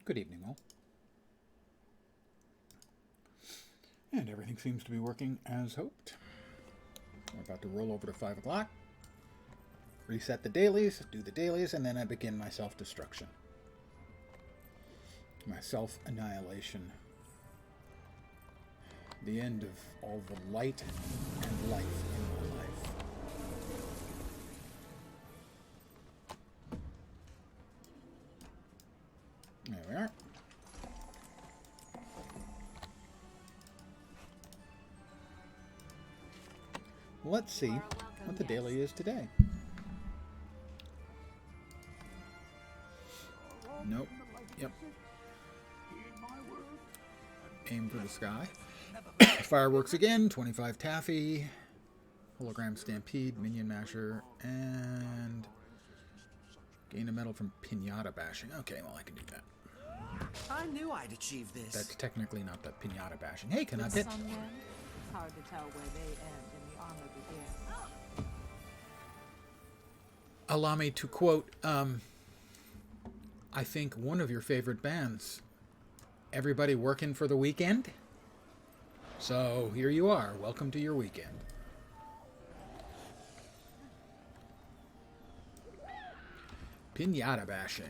Good evening, all. And everything seems to be working as hoped. We're about to roll over to 5 o'clock, reset the dailies, do the dailies, and then I begin my self-destruction. My self-annihilation. The end of all the light and life in my life. There we are. Let's see what the daily is today. Nope. Yep. Aim for the sky. Fireworks again. 25 taffy. Hologram stampede. Minion masher. And gain a medal from pinata bashing. Okay, well I can do that. I knew I'd achieve this. That's technically not the pinata bashing. Hey, can I hit? Some men, it's hard to tell where they end and the honor begins. Allow me to quote, I think one of your favorite bands. Everybody working for the weekend? So here you are. Welcome to your weekend. Pinata bashing.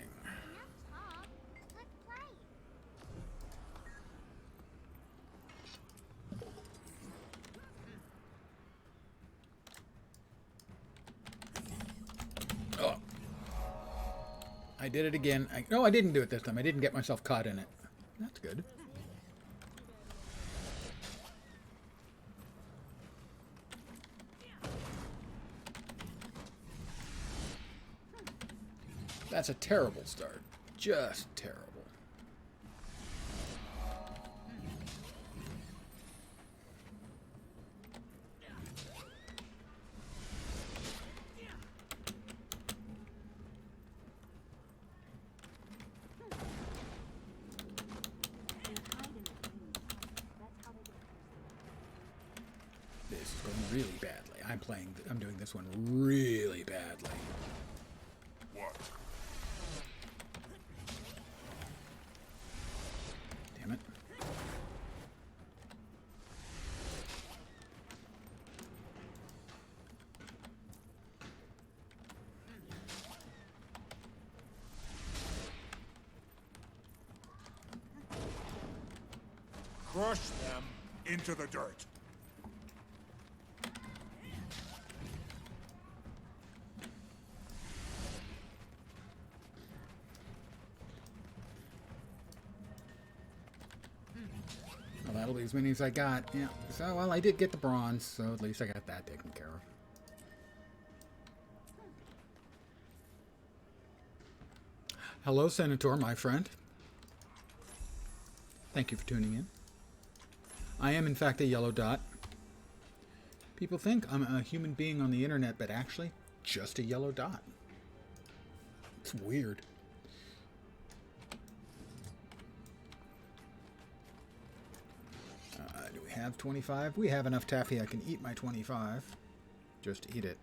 Oh. I did it again. No, I didn't do it this time. I didn't get myself caught in it. That's good. That's a terrible start. Just terrible. This is going really badly. I'm doing this one really badly. What? Damn it. Crush them into the dirt. Well, that'll be as many as I got. Yeah. So, well, I did get the bronze, so at least I got that taken care of. Hello, Senator, my friend. Thank you for tuning in. I am, in fact, a yellow dot. People think I'm a human being on the internet, but actually, just a yellow dot. It's weird. Do we have 25? We have enough taffy I can eat my 25. Just eat it.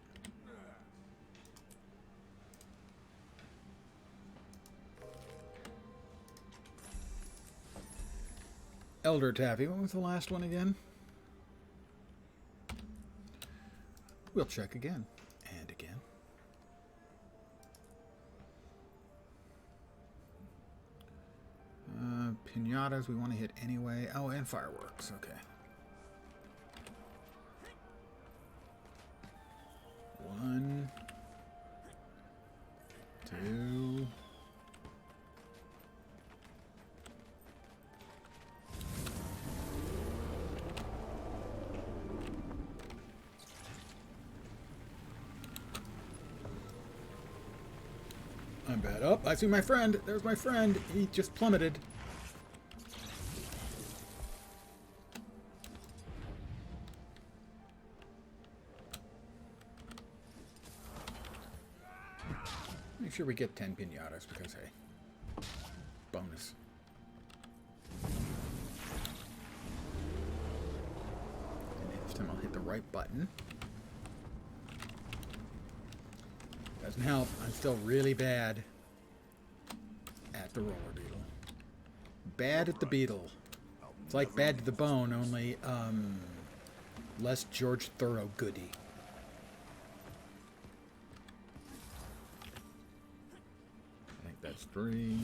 Elder taffy. What was the last one again? We'll check again. And again. Pinatas we want to hit anyway. Oh, and fireworks. Okay. 1, 2. I'm bad. Oh, I see my friend. There's my friend. He just plummeted. Make sure we get 10 pinatas because, hey, bonus. And this time I'll hit the right button. Doesn't help. I'm still really bad at the roller beetle. Bad at the beetle. It's like Bad to the Bone, only less George Thorogoody. I think that's 3.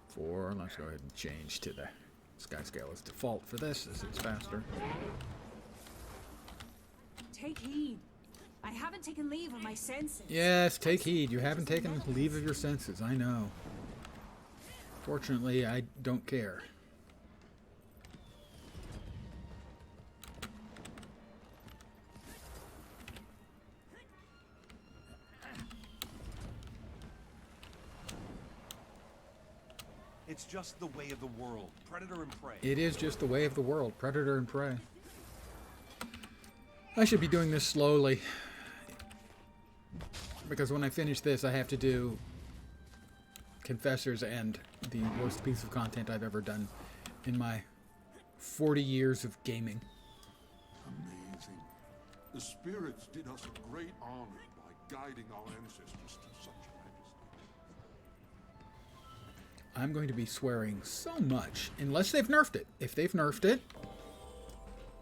4. Let's go ahead and change to the sky scale as default for this, as it's faster. Take heed. I haven't taken leave of my senses. Yes, take heed. You haven't taken leave of your senses. I know. Fortunately, I don't care. It's just the way of the world. Predator and prey. It is just the way of the world. Predator and prey. I should be doing this slowly. Because when I finish this, I have to do Confessors and the worst piece of content I've ever done in my 40 years of gaming. Amazing. The spirits did us a great honor by guiding our ancestors to such majesty. I'm going to be swearing so much, unless they've nerfed it. If they've nerfed it,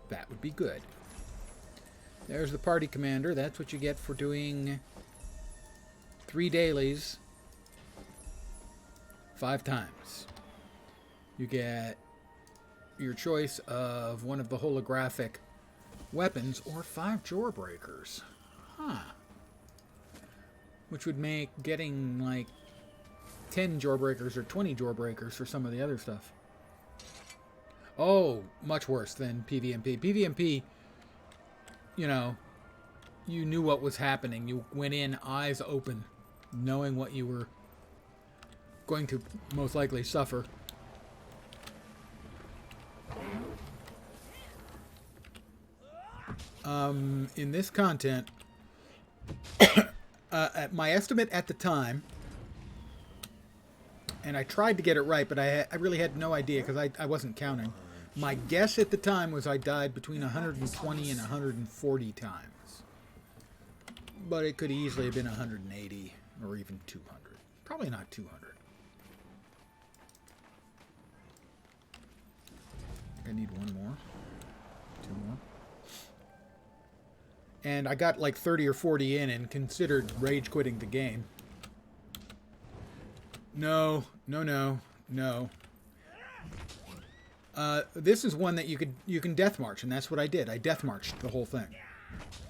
that would be good. There's the party commander. That's what you get for doing 3 dailies 5 times. You get your choice of one of the holographic weapons or 5 jawbreakers. Huh. Which would make getting like 10 jawbreakers or 20 jawbreakers for some of the other stuff. Oh, much worse than PvMP. PvMP, you know, you knew what was happening. You went in eyes open, knowing what you were going to most likely suffer. In this content, at my estimate at the time, and I tried to get it right, but I really had no idea because I wasn't counting. My guess at the time was I died between 120 and 140 times. But it could easily have been 180 or even 200. Probably not 200. I need 1 more. 2 more. And I got like 30 or 40 in and considered rage quitting the game. No. This is one that you can death march, and that's what I did. I death marched the whole thing,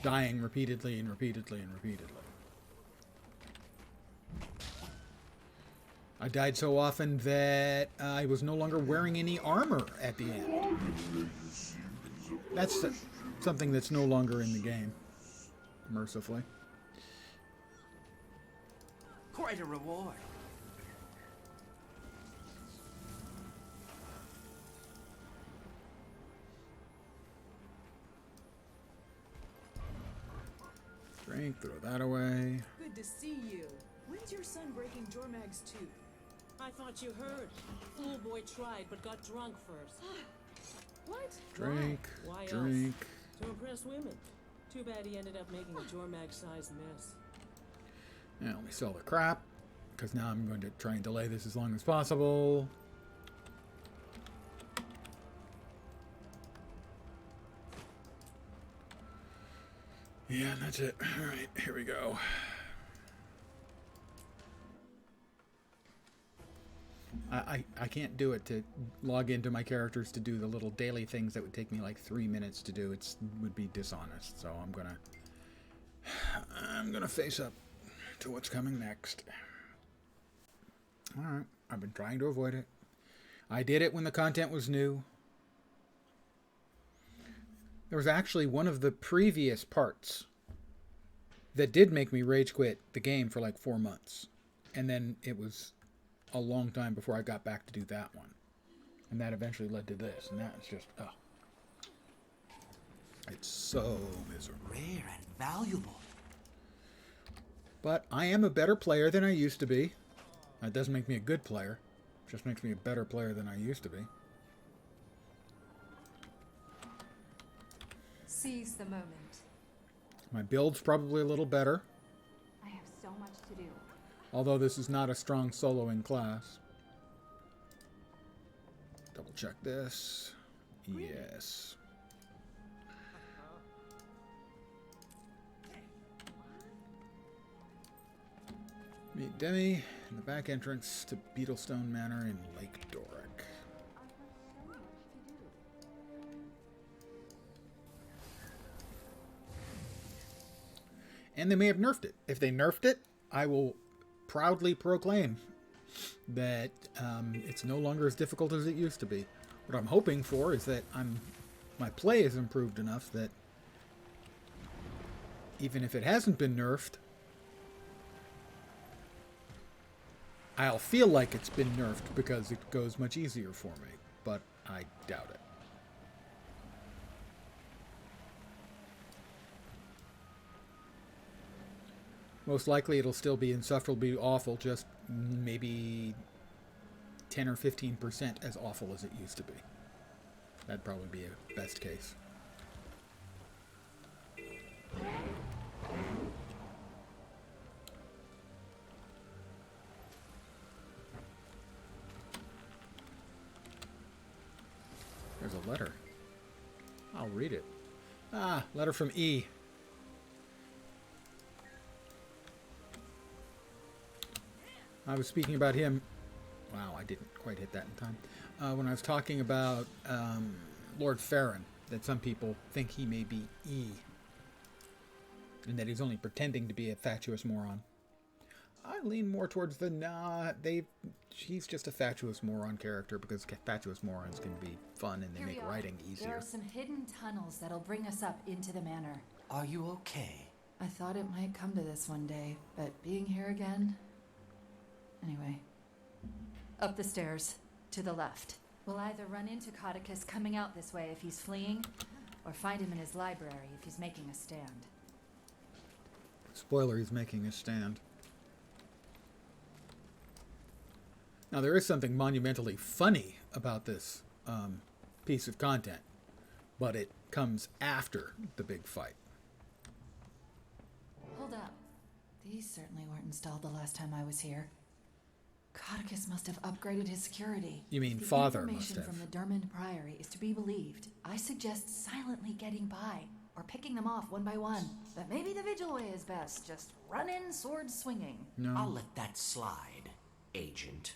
dying repeatedly and repeatedly and repeatedly. I died so often that I was no longer wearing any armor at the end. That's something that's no longer in the game, mercifully. Quite a reward. Drink, throw that away. Good to see you. When's your son breaking Jormag's tooth? I thought you heard. Fool boy tried, but got drunk first. What? Drink, Why drink. else? To impress women. Too bad he ended up making a Jormag-sized mess. Now let me sell the crap, because now I'm going to try and delay this as long as possible. Yeah, that's it. All right, here we go. I can't do it to log into my characters to do the little daily things that would take me like 3 minutes to do. It would be dishonest, so I'm gonna face up to what's coming next. All right, I've been trying to avoid it. I did it when the content was new. There was actually one of the previous parts that did make me rage quit the game for like 4 months. And then it was a long time before I got back to do that one. And that eventually led to this. And that's just, oh. It's so miserable. Rare and valuable. But I am a better player than I used to be. That doesn't make me a good player. It just makes me a better player than I used to be. Seize the moment. My build's probably a little better. I have much to do. Although this is not a strong soloing class. Double check this. Yes. Meet Demi in the back entrance to Beetlestone Manor in Lake Doric. And they may have nerfed it. If they nerfed it, I will proudly proclaim that it's no longer as difficult as it used to be. What I'm hoping for is that my play is improved enough that even if it hasn't been nerfed, I'll feel like it's been nerfed because it goes much easier for me, but I doubt it. Most likely it'll still be insufferably awful, just maybe 10 or 15% as awful as it used to be. That'd probably be a best case. There's a letter. I'll read it. Ah, letter from E. I was speaking about him. Wow, I didn't quite hit that in time. When I was talking about Lord Farron, that some people think he may be E. And that he's only pretending to be a fatuous moron. I lean more towards the he's just a fatuous moron character because fatuous morons can be fun and they make writing easier. There are some hidden tunnels that'll bring us up into the manor. Are you okay? I thought it might come to this one day, but being here again... Anyway. Up the stairs, to the left. We'll either run into Codicus coming out this way if he's fleeing, or find him in his library if he's making a stand. Spoiler, he's making a stand. Now, there is something monumentally funny about this piece of content, but it comes after the big fight. Hold up. These certainly weren't installed the last time I was here. Codicus must have upgraded his security. You mean the father must information have. from the Dermond Priory is to be believed. I suggest silently getting by, or picking them off one by one. But maybe the Vigil way is best. Just run in, sword swinging. No. I'll let that slide, Agent.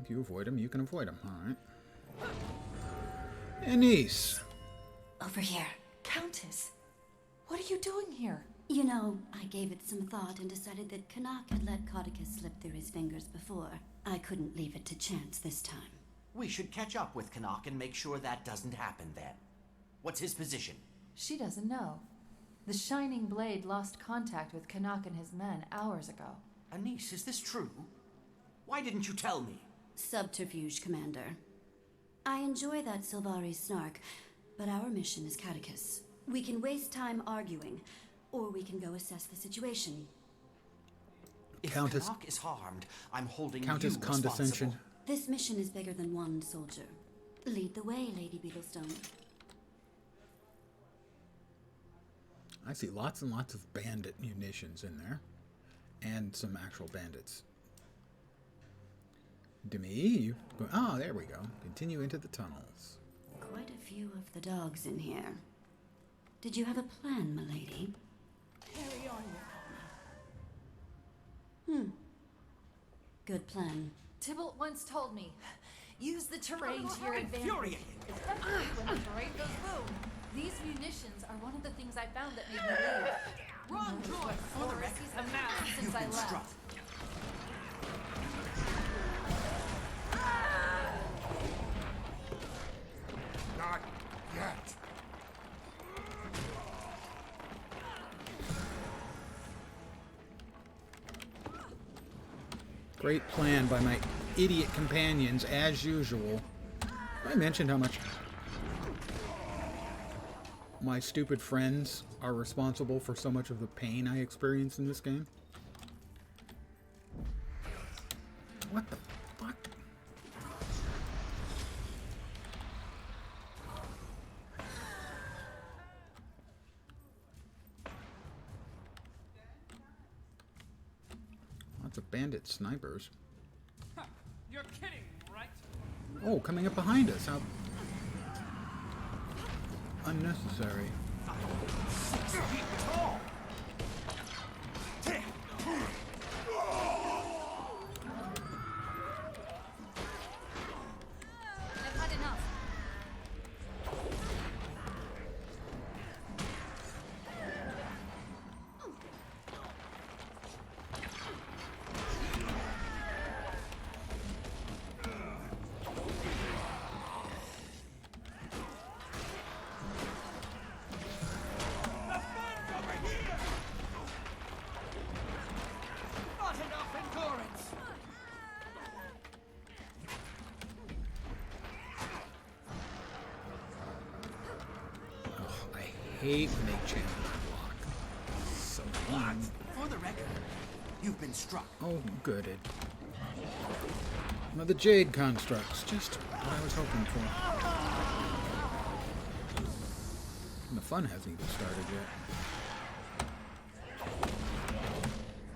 If you avoid him, you can avoid him. All right. Anise. Over here. Countess, what are you doing here? You know, I gave it some thought and decided that Canuck had let Codicus slip through his fingers before. I couldn't leave it to chance this time. We should catch up with Canuck and make sure that doesn't happen then. What's his position? She doesn't know. The Shining Blade lost contact with Canuck and his men hours ago. Anise, is this true? Why didn't you tell me? Subterfuge, Commander. I enjoy that Sylvari snark, but our mission is Codicus. We can waste time arguing, or we can go assess the situation. If Countess- Canuck is harmed, I'm holding Countess you condescension. responsible. This mission is bigger than one soldier. Lead the way, Lady Beetlestone. I see lots and lots of bandit munitions in there. And some actual bandits. Demi, you... Oh, there we go. Continue into the tunnels. Quite a few of the dogs in here. Did you have a plan, milady? Carry on, your honor. Good plan. Tybalt once told me, use the terrain to your advantage. Infuriating. Especially when the terrain goes boom. These munitions are one of the things I found that made me leave. Wrong droid! For the record, He's amassed since I left. Not yet. Great plan by my idiot companions, as usual. I mentioned how much my stupid friends are responsible for so much of the pain I experience in this game. What the fuck? Lots of bandit snipers. You're kidding, right? Oh, coming up behind us. How unnecessary. 6 feet tall. I've had enough. Not enough endurance. Oh, I hate when they champion block. So annoying. For the record, you've been struck. Oh, good. One of the Jade constructs. Just what I was hoping for. And the fun hasn't even started yet.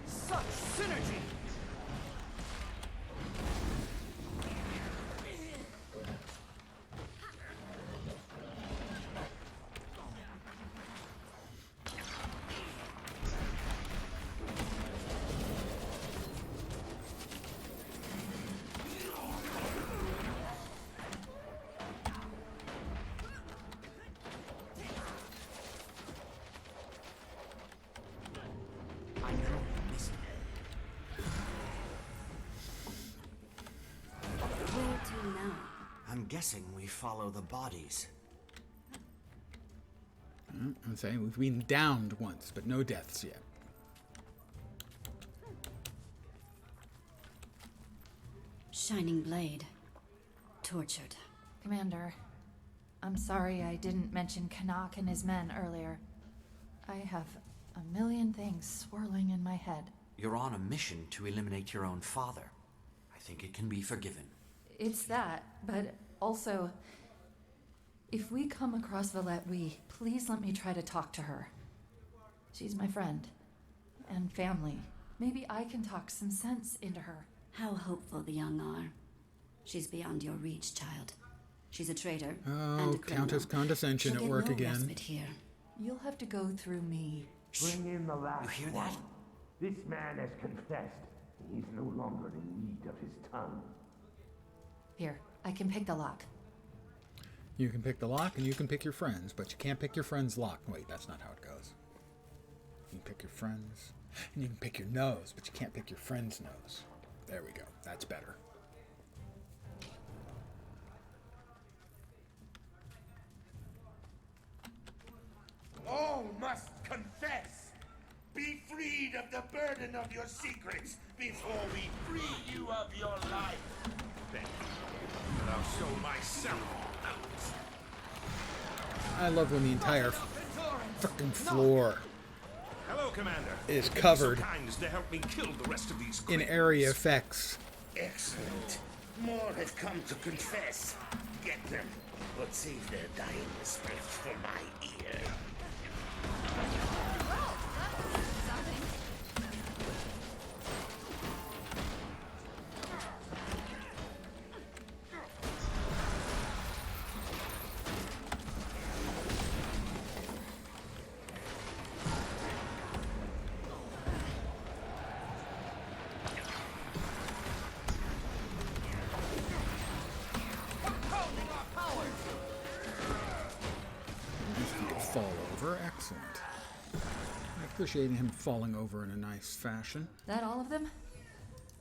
Such synergy. I know you're missing. Where to now? I'm guessing we follow the bodies. I'm saying we've been downed once, but no deaths yet. Shining blade. Tortured. Commander, I'm sorry I didn't mention Canuck and his men earlier. I have a million things swirling in my head. You're on a mission to eliminate your own father. I think it can be forgiven. It's that, but also, if we come across Valette, please let me try to talk to her. She's my friend and family. Maybe I can talk some sense into her. How hopeful the young are. She's beyond your reach, child. She's a traitor and Oh, a criminal. Countess Condescension She'll at get work no again. respite here. You'll have to go through me. Bring in the last You hear one. that? This man has confessed. He's no longer in need of his tongue. Here, I can pick the lock. You can pick the lock and you can pick your friends, but you can't pick your friend's lock. Wait, that's not how it goes. You can pick your friends, and you can pick your nose, but you can't pick your friend's nose. There we go. That's better. All must confess. Be freed of the burden of your secrets before we free you of your life. Then, and I'll show myself out. I love when the entire fucking floor Hello, Commander. is If you'd be covered so kind as to help me kill the rest of these in criminals. area effects. Excellent. More have come to confess. Get them, but save their dying respect for my ear. Fall over. Excellent. I appreciate him falling over in a nice fashion. That all of them?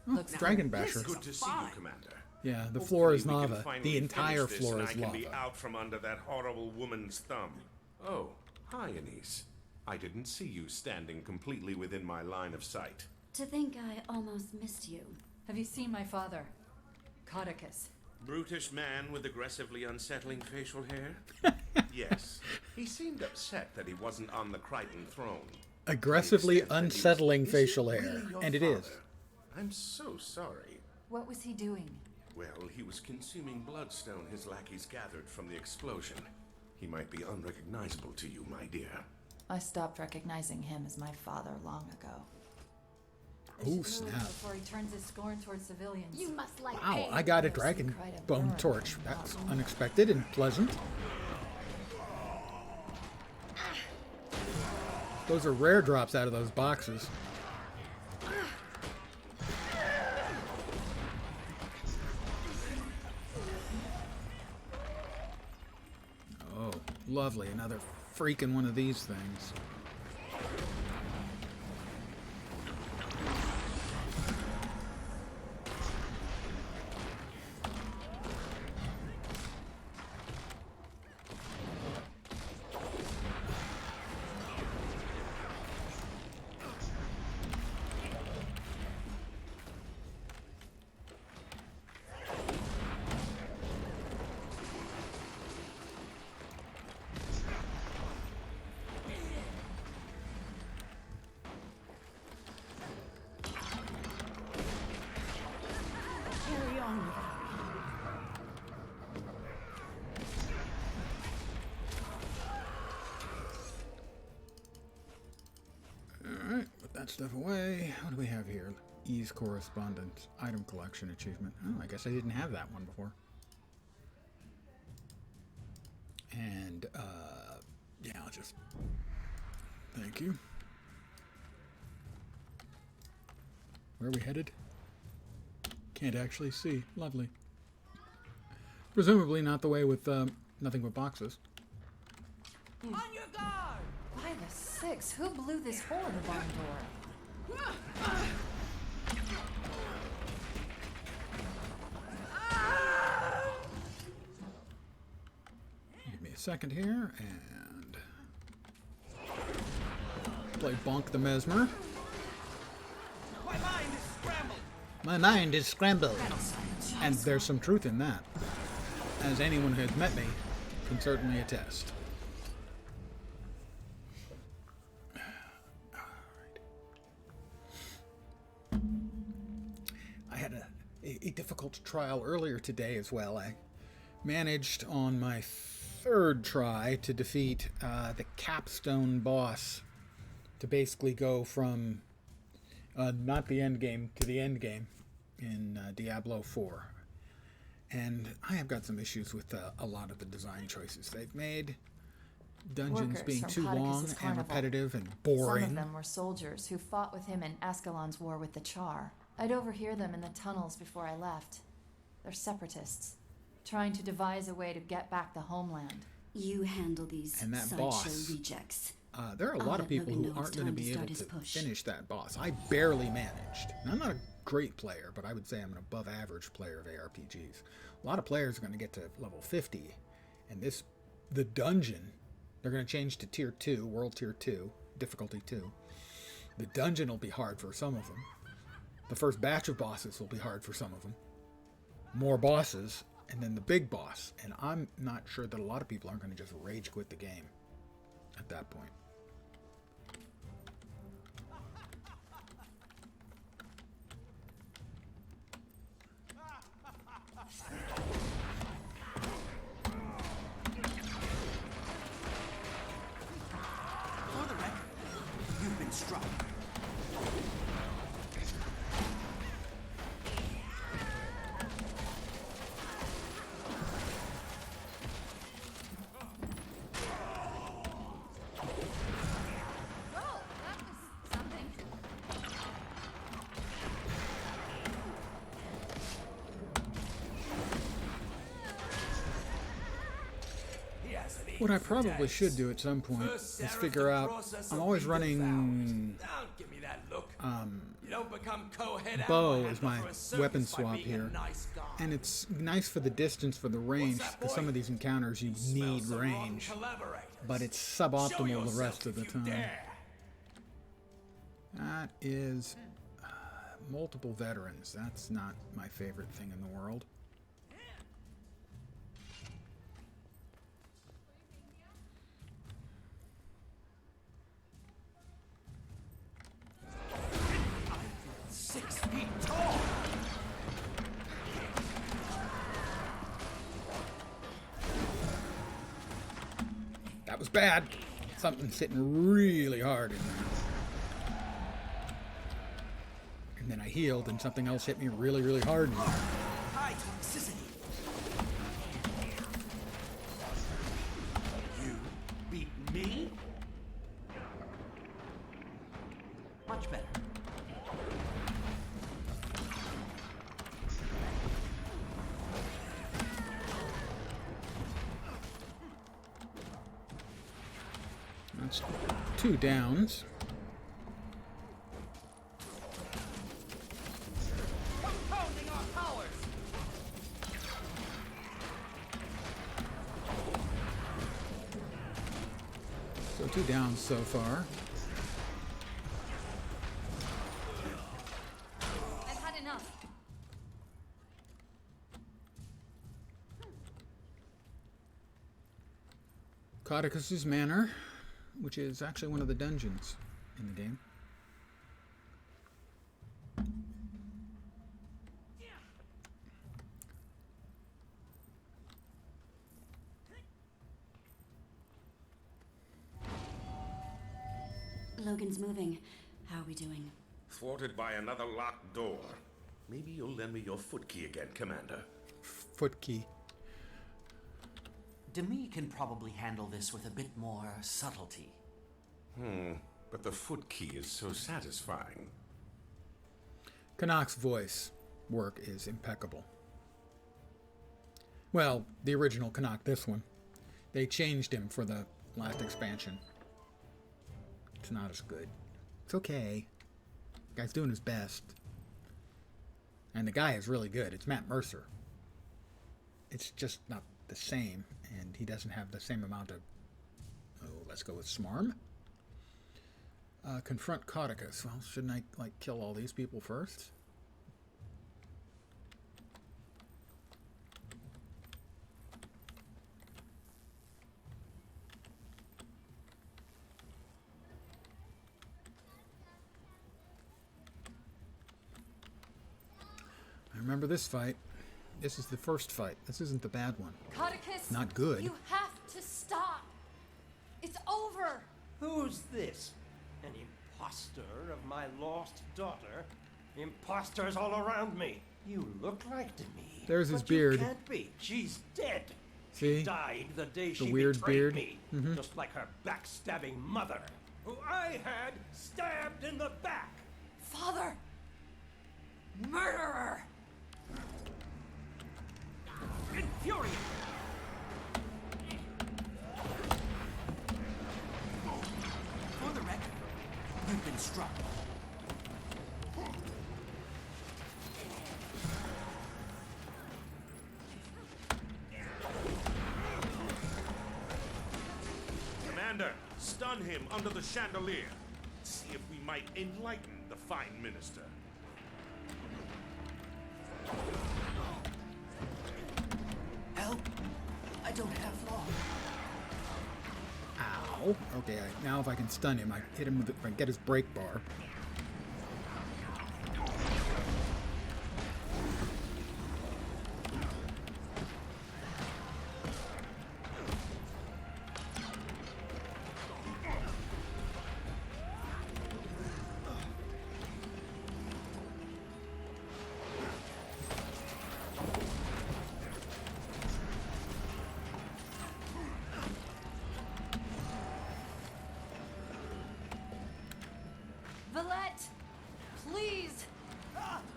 Oh, Looks Dragon Basher. Good to see you, Commander. Yeah, the floor is Hopefully we can lava. finally The entire finish this floor and is I can be lava. out from under that horrible woman's thumb. Oh, hi, Anise. I didn't see you standing completely within my line of sight. To think I almost missed you. Have you seen my father? Caudicus. Brutish man with aggressively unsettling facial hair? Yes. He seemed upset that he wasn't on the Crichton throne. Aggressively To the extent that he was- unsettling Is facial he hair. really your And it is. father? I'm so sorry. What was he doing? Well, he was consuming bloodstone his lackeys gathered from the explosion. He might be unrecognizable to you, my dear. I stopped recognizing him as my father long ago. Oh, snap. Before he turns his scorn towards civilians. You must like Wow, pain. I got a dragon bone torch. That's unexpected and pleasant. Those are rare drops out of those boxes. Oh, lovely. Another freaking one of these things. Carry on with it. Alright, put that stuff away. What do we have here? Ease correspondence. Item collection achievement. Oh, I guess I didn't have that one before. And, yeah, I'll just... Thank you. Where are we headed? Can't actually see. Lovely. Presumably not the way with, nothing but boxes. On your guard! By the six, who blew this hole in the barn door? Give me a second here, and... play Bonk the Mesmer. My mind is scrambled! My mind is scrambled. And there's some truth in that. As anyone who has met me can certainly attest. I had a difficult trial earlier today as well. I managed on my third try to defeat the capstone boss, to basically go from not the end game to the end game in Diablo 4. And I have got some issues with a lot of the design choices they've made. Dungeons Workers being from too long Cadicus's and carnival. repetitive and Some boring. of them were soldiers who fought with him in Ascalon's war with the Char. I'd overhear them in the tunnels before I left. They're separatists, trying to devise a way to get back the homeland. You handle these And that sideshow boss. rejects. There are a I'll lot of let people Logan who know it's aren't going to time to be able start his to push. finish that boss. I barely managed. And I'm not a great player, but I would say I'm an above average player of ARPGs. A lot of players are going to get to level 50, and the dungeon, they're going to change to tier 2, world tier 2, difficulty 2. The dungeon will be hard for some of them. The first batch of bosses will be hard for some of them. More bosses, and then the big boss. And I'm not sure that a lot of people aren't going to just rage quit the game at that point. For the record, you've been struck. Whoa, that was something. What I probably should do at some point is figure out, I'm always running Don't give me that look. You don't become co-head bow ammo as handler my for a circus weapon by swap being a here. nice guy. And it's nice for the distance, for the range, that, because some boy? of these encounters you Smell need some rotten range. collaborators. But it's Show suboptimal yourself the rest of the if you time. dare. That is multiple veterans. That's not my favorite thing in the world. That was bad. Something's hitting really hard in there. And then I healed, and something else hit me really, really hard in there. High toxicity. You beat me? Much better. That's 2 downs. Compounding our powers. So 2 downs so far. I've had enough. Codicus's Manor, which is actually one of the dungeons in the game. Logan's moving. How are we doing? Thwarted by another locked door. Maybe you'll lend me your foot key again, Commander. Foot key. Demi can probably handle this with a bit more subtlety. But the foot key is so satisfying. Connacht's voice work is impeccable. Well, the original Connacht, this one. They changed him for the last expansion. It's not as good. It's okay. The guy's doing his best. And the guy is really good. It's Matt Mercer. It's just not the same, and he doesn't have the same amount of... Oh, let's go with Smarm. Confront Codicus. Well, shouldn't I, like, kill all these people first? I remember this fight. This is the first fight. This isn't the bad one. Codicus! Not good. You have to stop! It's over! Who's this? An imposter of my lost daughter? Imposters all around me. You look like Demi. There's his but beard. You can't be. She's dead. See? She died the day The she weird betrayed beard. me. Mhm. Just like her backstabbing mother, who I had stabbed in the back. Father! Murderer! Infuriating. For the record, you've been struck. Commander, stun him under the chandelier. See if we might enlighten the fine minister. Help! I don't have long. Ow. Okay, now if I can stun him, I hit him with it, if I get his break bar. Valette! Please!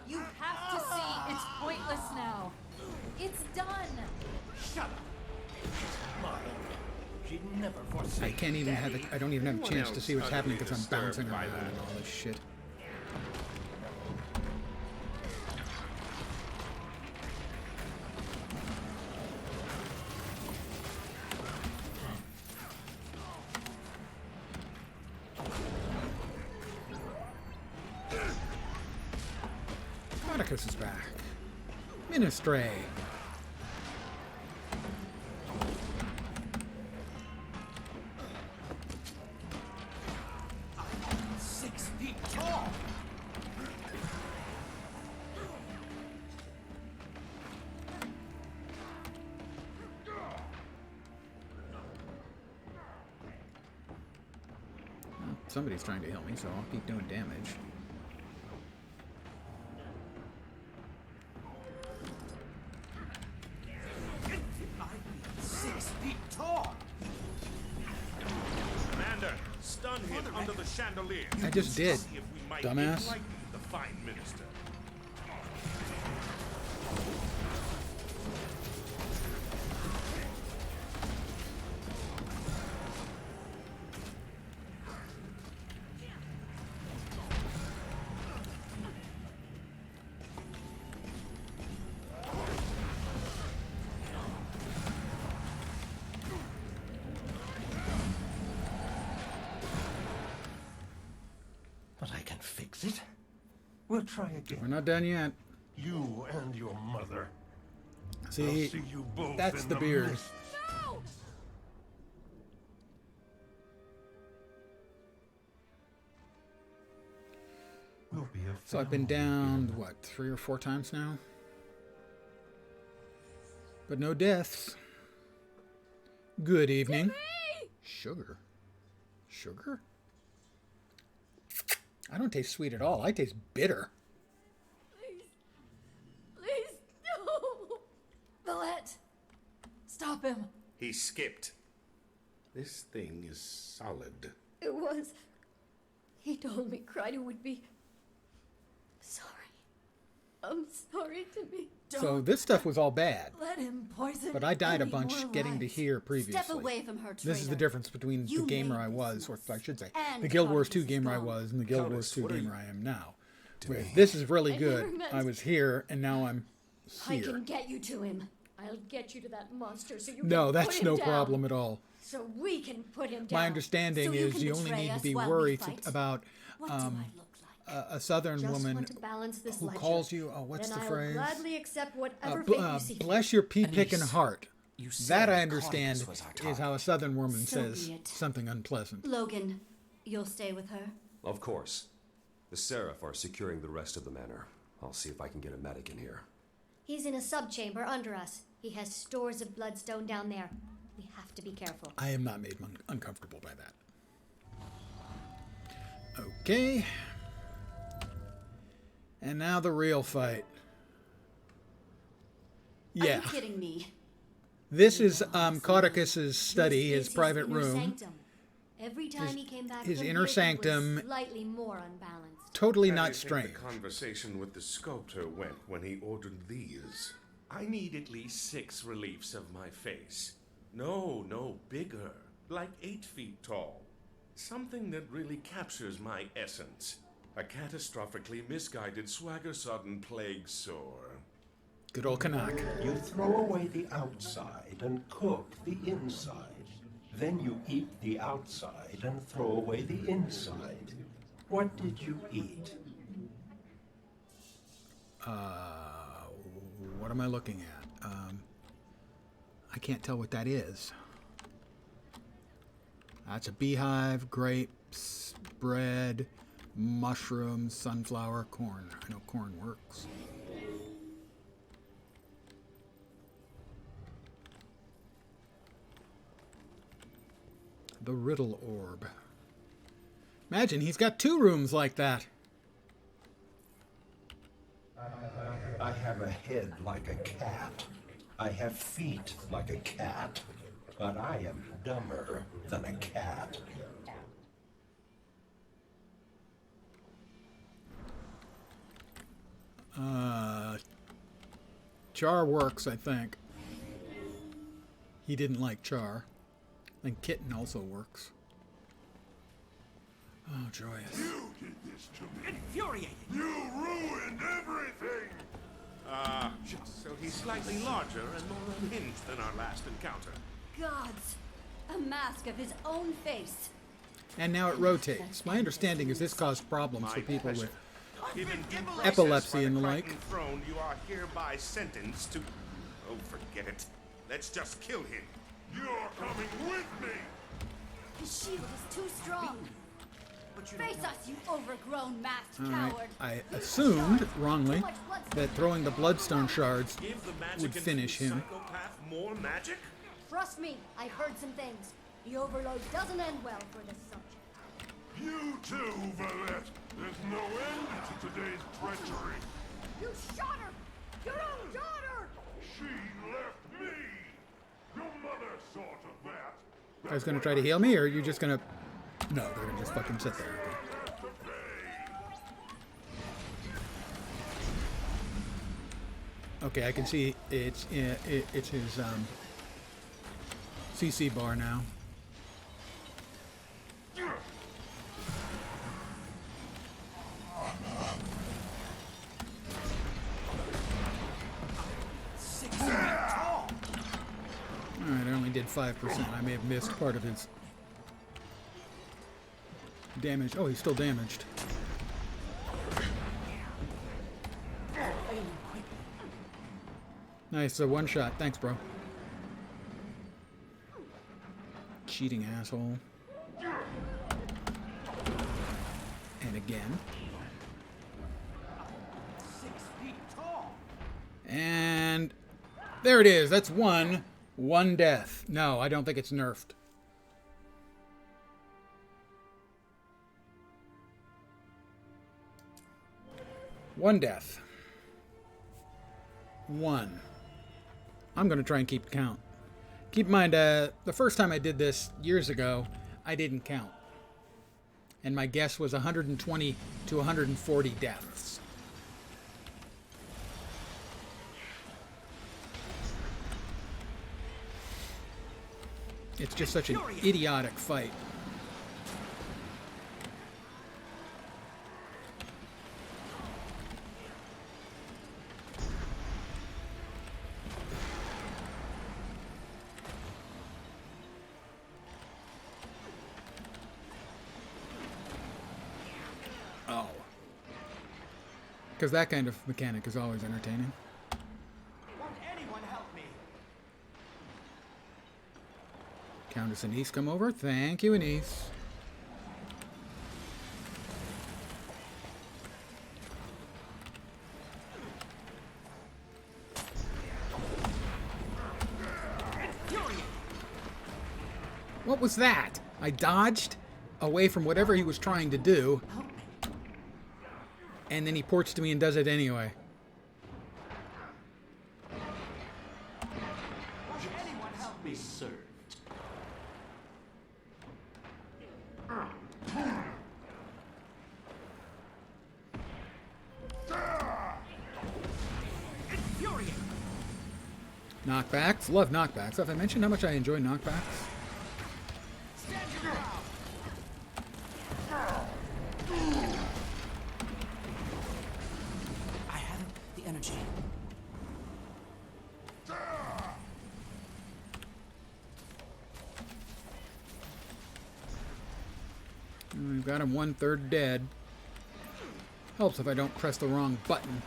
You have to see it's pointless now. It's done! Shut up. It's mine. She'd never forsake I can't even have Daddy. I don't even have a Anyone chance to else see what's happening utterly because I'm bouncing disturbed by around that? and all this shit. Codicus is back. Ministre. I'm 6 feet tall. somebody's trying to heal me, so I'll keep doing damage. I'm 6 feet tall. Commander, stun him under the chandelier. I just did, See if we might dumbass. enlighten the fine minister. But I can fix it. We'll try again. We're not done yet. You and your mother. See, I'll see you both that's in the beard. mist. We'll be a So I've been down, what, 3 or 4 times now? But no deaths. Good evening. Sugar. Sugar? I don't taste sweet at all. I taste bitter. Please, no! Valette! Stop him. He skipped. This thing is solid. It was. He told me Kreider would be sorry. I'm sorry to be. So this stuff was all bad. Let him poison. But I died a any bunch more getting to lives. here previously. Step away from her, This is the traitor. difference between You the gamer made I this was, or mess. I should say, And the Guild Wars Countess 2 is gamer I gone. was, and the Guild Wars Countess, 2 what are gamer you I am now. to Whereas me? this is really I good. never meant- I was here, and now I'm I here. can get you to him. I'll get you to that monster so you No, can that's put him no down. problem at all. So we can put him down. My understanding so you is can you only betray need to us be while we worried fight. about What do I look like? a southern Just woman want to balance this who ledger. calls you, what's Then the I'll phrase? gladly accept whatever fate you see. Bless your pea-picking Anise, heart. you said That I Caudius understand was our is target. how a southern woman So says be it. something unpleasant. Logan, you'll stay with her? Of course. The Seraph are securing the rest of the manor. I'll see if I can get a medic in here. He's in a subchamber under us. He has stores of bloodstone down there. We have to be careful. I am not made uncomfortable by that. Okay. And now the real fight. Are Yeah. you kidding me? This is Caudicus's study, This his is private inner room. sanctum. Every time he came back his from inner here, he was sanctum. slightly more unbalanced. Totally How do not you think strange. the conversation with the sculptor went when he ordered these. I need at least 6 reliefs of my face. No, bigger. Like 8 feet tall. Something that really captures my essence. A catastrophically misguided swagger-sodden plague sore. Good old Canuck. You throw away the outside and cook the inside. Then you eat the outside and throw away the inside. What did you eat? What am I looking at? I can't tell what that is. That's a beehive, grapes, bread, mushrooms, sunflower, corn. I know corn works. The riddle orb. Imagine he's got 2 rooms like that. I have a head like a cat. I have feet like a cat. But I am dumber than a cat. Char works, I think. He didn't like Char. And Kitten also works. Oh, joyous. You did this to me. Infuriating. You ruined everything. So he's slightly larger and more unhinged than our last encounter. Gods! A mask of his own face. And now it rotates. My understanding is this caused problems for people with Given due process epilepsy by and the Crichton like. Throne, you are hereby sentenced to... Oh, forget it. Let's just kill him. You're coming with me. His shield is too strong. Face us, you overgrown masked Alright, coward. I assumed, wrongly, that throwing the bloodstone shards Give the magic would finish him. psychopath more magic? Trust me, I've heard some things. The Overload doesn't end well for this subject. You too, Valette. There's no end to today's treachery. You shot her! Your own daughter! She left me! Your mother saw to that. You guys gonna try to heal me, or are you just gonna... No, they're gonna just fucking sit there. Okay, I can see it's his CC bar now. Alright, I only did 5%. I may have missed part of his damage. Oh, he's still damaged. Nice, so one shot. Thanks, bro. Cheating asshole. And again. 6 feet tall. And there it is. That's one. One death. No, I don't think it's nerfed. One death. One. I'm going to try and keep count. Keep in mind, the first time I did this years ago, I didn't count. And my guess was 120 to 140 deaths. It's just such an idiotic fight. Oh. Because that kind of mechanic is always entertaining. Won't anyone help me? Countess Anise, come over. Thank you, Anise. What was that? I dodged away from whatever he was trying to do. And then he ports to me and does it anyway. Won't anyone help me, sir? Knockbacks. Love knockbacks. Have I mentioned how much I enjoy knockbacks? I haven't the energy. We've got him 1/3 dead. Helps if I don't press the wrong button.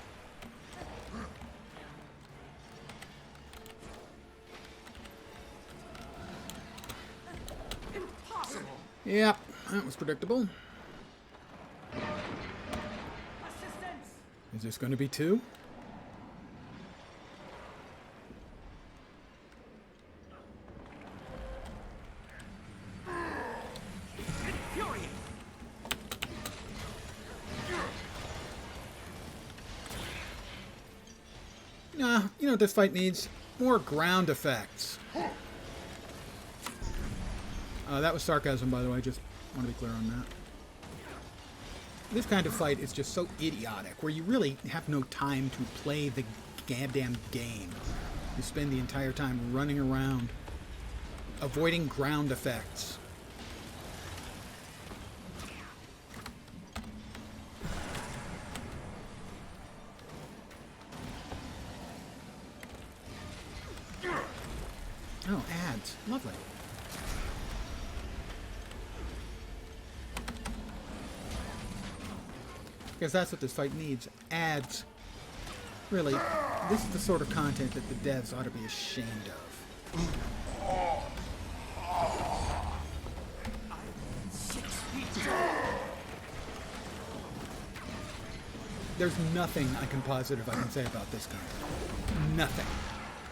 Impossible. Yep, that was predictable. Assistance. Is this going to be 2? Infuriate. Nah, you know what this fight needs? More ground effects. That was sarcasm, by the way. Just want to be clear on that. This kind of fight is just so idiotic, where you really have no time to play the goddamn game. You spend the entire time running around, avoiding ground effects. Oh, ads. Lovely. Because that's what this fight needs. Ads. Really, this is the sort of content that the devs ought to be ashamed of. There's nothing positive I can say about this game. Nothing.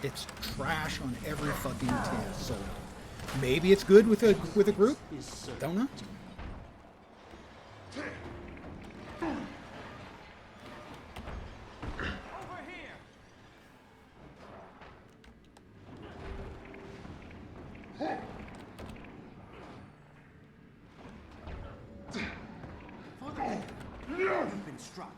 It's trash on every fucking tier. So maybe it's good with a group. Don't know. been struck.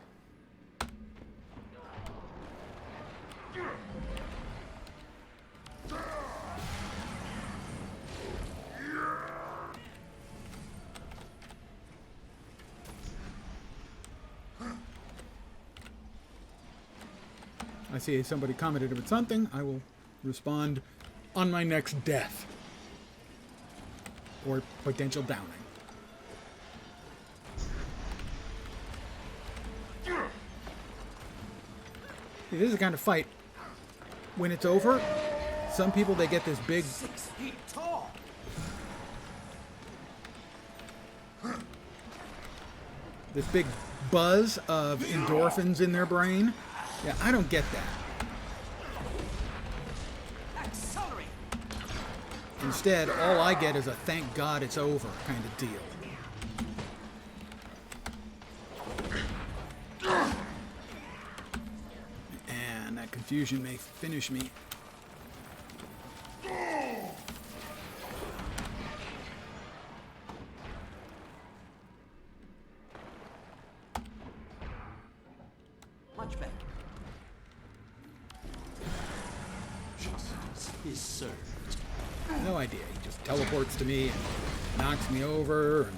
I see somebody commented about something. I will respond on my next death. Or potential downing. See, this is the kind of fight. When it's over, some people, they get this big... 6 feet tall! This big buzz of endorphins in their brain. Yeah, I don't get that. Accelerate! Instead, all I get is a thank God it's over kind of deal. And that confusion may finish me. Much better. Justice is served. No idea. He just teleports to me and knocks me over. And...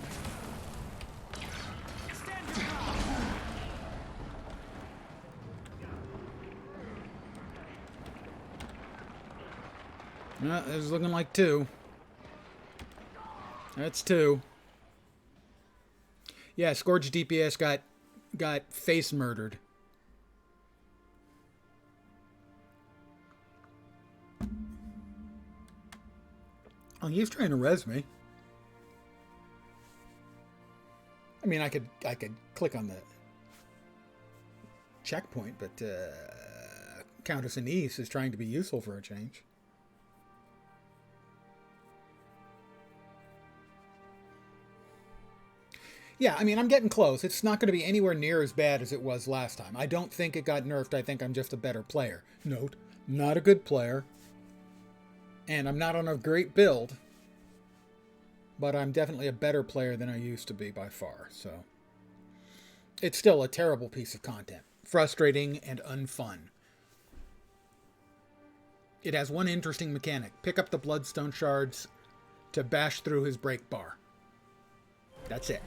This is looking like 2. That's 2. Yeah, Scourge DPS got face murdered. Oh, he was trying to res me. I mean, I could click on the checkpoint, but Countess Anise is trying to be useful for a change. Yeah, I mean, I'm getting close. It's not going to be anywhere near as bad as it was last time. I don't think it got nerfed. I think I'm just a better player. Note, not a good player. And I'm not on a great build. But I'm definitely a better player than I used to be by far. So, it's still a terrible piece of content. Frustrating and unfun. It has one interesting mechanic. Pick up the bloodstone shards to bash through his break bar. That's it.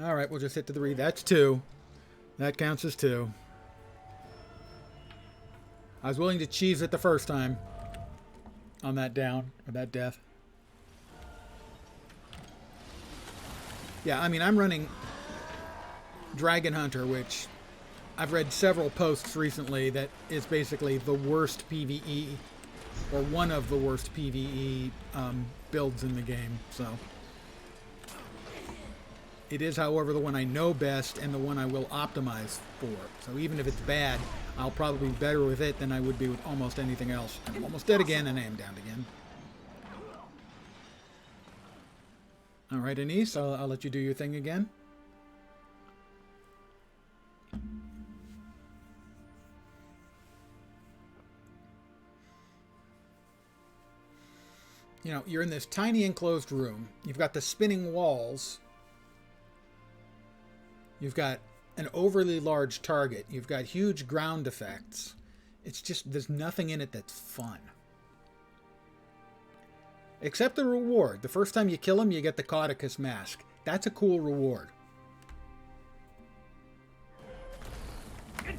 Alright, we'll just hit to the read. That's 2. That counts as 2. I was willing to cheese it the first time. On that down, or that death. Yeah, I mean, I'm running Dragon Hunter, which I've read several posts recently that is basically the worst PvE, or one of the worst PvE builds in the game, so... It is, however, the one I know best and the one I will optimize for. So even if it's bad, I'll probably be better with it than I would be with almost anything else. I'm almost dead again, and I am down again. Alright, Anise, I'll let you do your thing again. You know, you're in this tiny enclosed room. You've got the spinning walls. You've got an overly large target. You've got huge ground effects. It's just, there's nothing in it that's fun. Except the reward. The first time you kill him, you get the Caudicus mask. That's a cool reward. One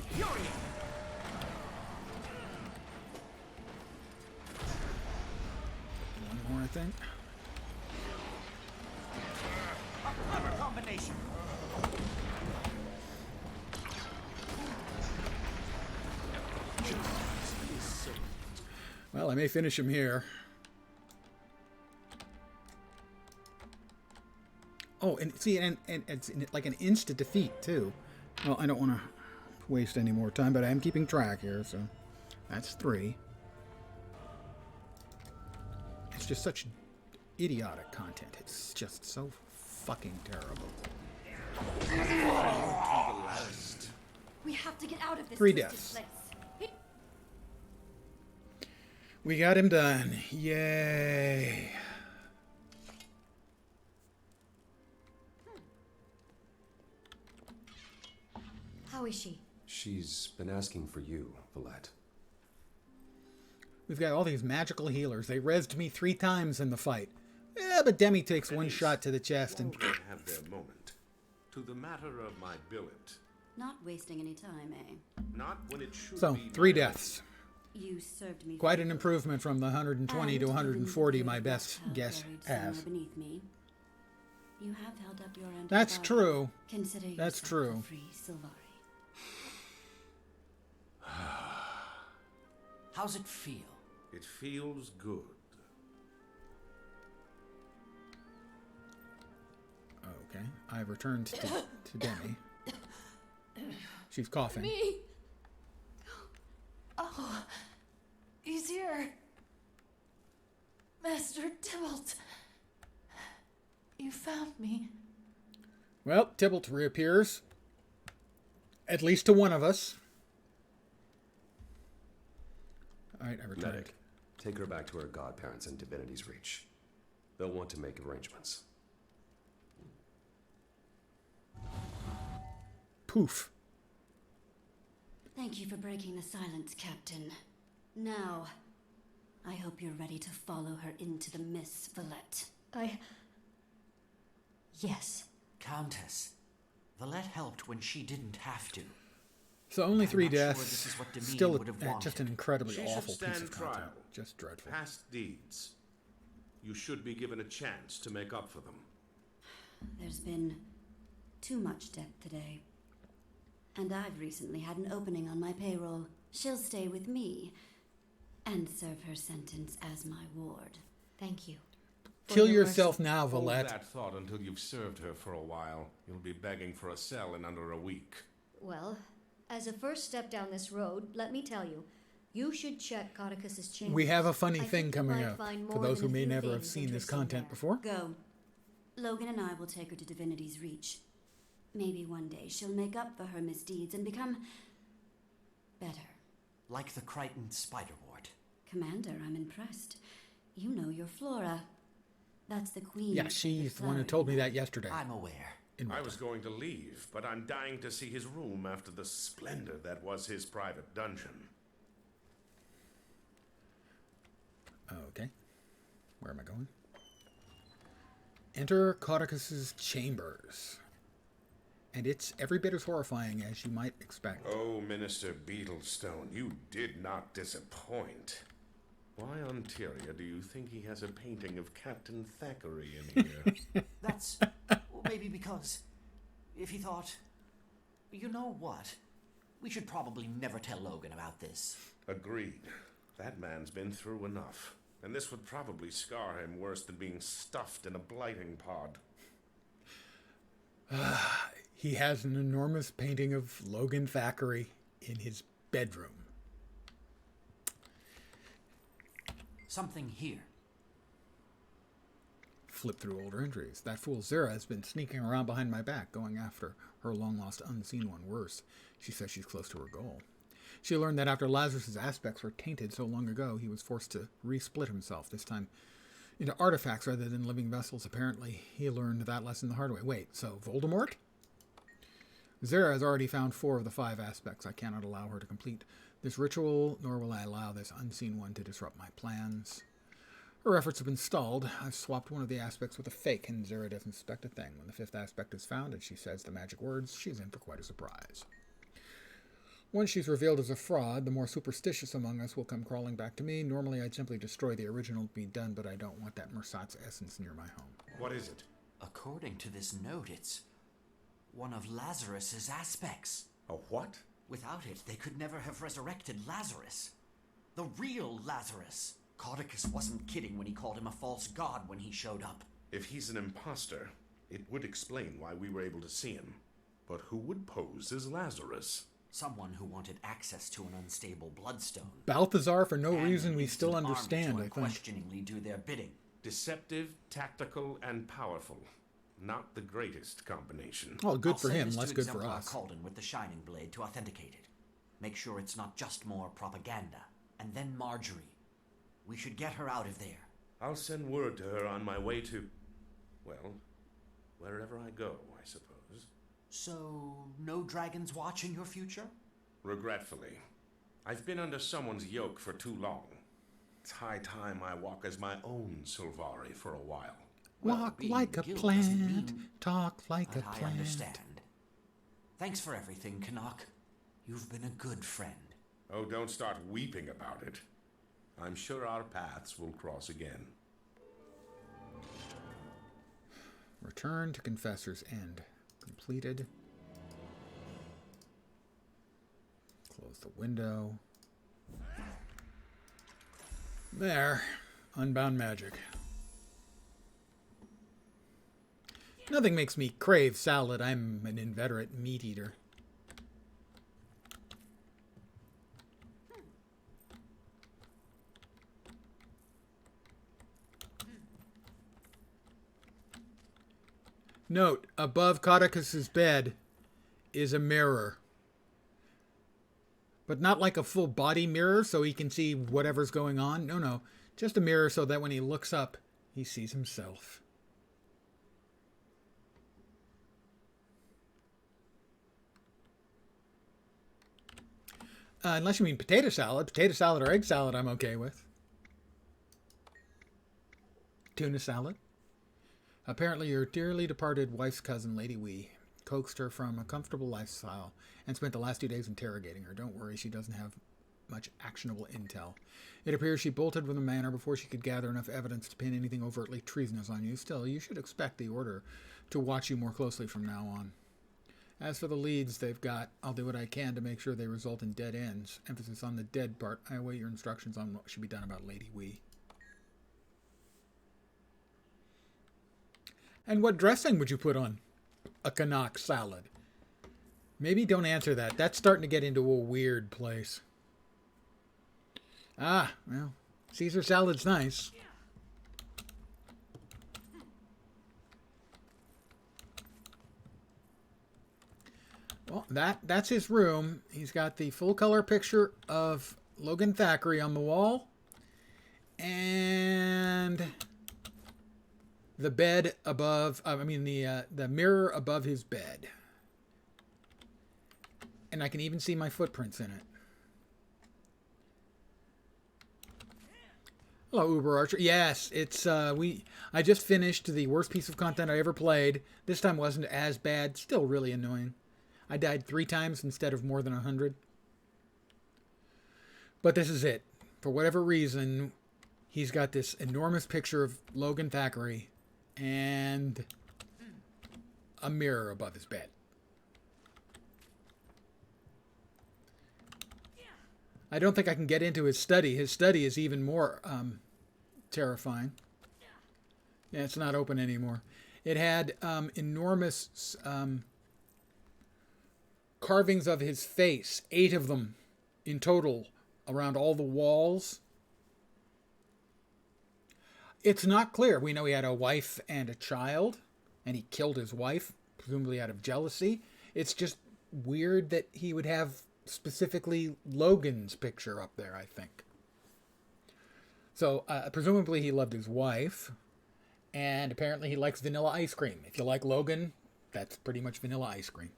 more, I think. A clever combination. Well, I may finish him here. Oh, and see, and it's like an instant defeat, too. Well, I don't want to waste any more time, but I am keeping track here, so that's 3. It's just such idiotic content. It's just so fucking terrible. We have to get out of this 3 twisted deaths. place. We got him done. Yay. How is she? She's been asking for you, Valette. We've got all these magical healers. They rezzed me 3 times in the fight. Yeah, but Demi takes one shot to the chest and... Won't they have their moment? To the matter of my billet. Not wasting any time, eh? Not when it should So, be 3 my deaths. You served me Quite an improvement from the 120 to 140 my best guess has. Beneath me, you have held up your end. That's true. Consider That's true. free, Sylvari. How's it feel? It feels good. Okay, I've returned to Demi. She's coughing. Me? Oh, he's here. Master Tybalt. You found me. Well, Tybalt reappears. At least to one of us. Alright, I returned. Medic, take her back to her godparents in Divinity's Reach. They'll want to make arrangements. Poof. Thank you for breaking the silence, Captain. Now, I hope you're ready to follow her into the Miss Valette. Yes. Countess, Valette helped when she didn't have to. So only 3 I'm not sure deaths. this is what Demine Still would have wanted. just an incredibly She awful should piece stand of content. trial. Just dreadful. Past deeds. You should be given a chance to make up for them. There's been too much debt today. And I've recently had an opening on my payroll. She'll stay with me and serve her sentence as my ward. Thank you. Kill yourself now, Hold Valette. that thought until you've served her for a while. You'll be begging for a cell in under a week. Well, as a first step down this road, let me tell you, you should check Codicus's chambers. We have a funny I thing think you coming might up. find For more those who than a may few never have things seen this interesting content there. before. Go. Logan and I will take her to Divinity's Reach. Maybe one day she'll make up for her misdeeds and become better. Like the Crichton Spider Ward. Commander, I'm impressed. You know your Flora. That's the queen. Yeah, she's the one who told me that yesterday. I'm aware. I was going to leave, but I'm dying to see his room after the splendor that was his private dungeon. Okay. Where am I going? Enter Codicus's chambers. And it's every bit as horrifying as you might expect. Oh, Minister Beetlestone, you did not disappoint. Why on Tyria do you think he has a painting of Captain Thackeray in here? That's maybe because if he thought, you know what? We should probably never tell Logan about this. Agreed. That man's been through enough. And this would probably scar him worse than being stuffed in a blighting pod. He has an enormous painting of Logan Thackeray in his bedroom. Something here. Flip through older entries. That fool Zara has been sneaking around behind my back, going after her long-lost unseen one. Worse, she says she's close to her goal. She learned that after Lazarus's aspects were tainted so long ago, he was forced to resplit himself, this time into artifacts rather than living vessels. Apparently, he learned that lesson the hard way. Wait, so Voldemort? Zara has already found 4 of the 5 aspects. I cannot allow her to complete this ritual, nor will I allow this unseen one to disrupt my plans. Her efforts have been stalled. I've swapped one of the aspects with a fake, and Zara doesn't suspect a thing. When the 5th aspect is found and she says the magic words, she's in for quite a surprise. Once she's revealed as a fraud, the more superstitious among us will come crawling back to me. Normally, I'd simply destroy the original to be done, but I don't want that Mersat's essence near my home. What is it? According to this note, it's one of Lazarus's aspects. A what? Without it, they could never have resurrected Lazarus. The real Lazarus. Codicus wasn't kidding when he called him a false god when he showed up. If he's an imposter, it would explain why we were able to see him. But who would pose as Lazarus? Someone who wanted access to an unstable bloodstone. Balthazar, for no And reason we an still instant army understand, to I think. unquestioningly do their bidding. Deceptive, tactical, and powerful. Not the greatest combination. Oh, good I'll for send him, this less to good for Exemplar us. Calden with the Shining Blade to authenticate it. Make sure it's not just more propaganda. And then Marjorie. We should get her out of there. I'll send word to her on my way to, well, wherever I go, I suppose. So, no Dragon's Watch in your future? Regretfully. I've been under someone's yoke for too long. It's high time I walk as my own Sylvari for a while. Walk like a plant, talk like a plant. I understand. Thanks for everything, Canuck. You've been a good friend. Oh, don't start weeping about it. I'm sure our paths will cross again. Return to Confessor's End. Completed. Close the window. There. Unbound magic. Nothing makes me crave salad. I'm an inveterate meat eater. Note, above Codicus's bed is a mirror. But not like a full body mirror so he can see whatever's going on. No. Just a mirror so that when he looks up, he sees himself. Unless you mean potato salad. Potato salad or egg salad I'm okay with. Tuna salad. Apparently your dearly departed wife's cousin, Lady Wee, coaxed her from a comfortable lifestyle and spent the last 2 days interrogating her. Don't worry, she doesn't have much actionable intel. It appears she bolted from the manor before she could gather enough evidence to pin anything overtly treasonous on you. Still, you should expect the Order to watch you more closely from now on. As for the leads they've got, I'll do what I can to make sure they result in dead ends. Emphasis on the dead part. I await your instructions on what should be done about Lady Wee. And what dressing would you put on a Canuck salad? Maybe don't answer that. That's starting to get into a weird place. Ah, well, Caesar salad's nice. Well, that's his room. He's got the full color picture of Logan Thackeray on the wall. And the bed above, the mirror above his bed. And I can even see my footprints in it. Hello, Uber Archer. Yes, it's I just finished the worst piece of content I ever played. This time wasn't as bad. Still really annoying. I died 3 times instead of more than 100. But this is it. For whatever reason, he's got this enormous picture of Logan Thackeray and a mirror above his bed. I don't think I can get into his study. His study is even more terrifying. Yeah, it's not open anymore. It had enormous carvings of his face, 8 of them in total, around all the walls. It's not clear. We know he had a wife and a child, and he killed his wife, presumably out of jealousy. It's just weird that he would have specifically Logan's picture up there, I think. So, presumably he loved his wife, and apparently he likes vanilla ice cream. If you like Logan, that's pretty much vanilla ice cream.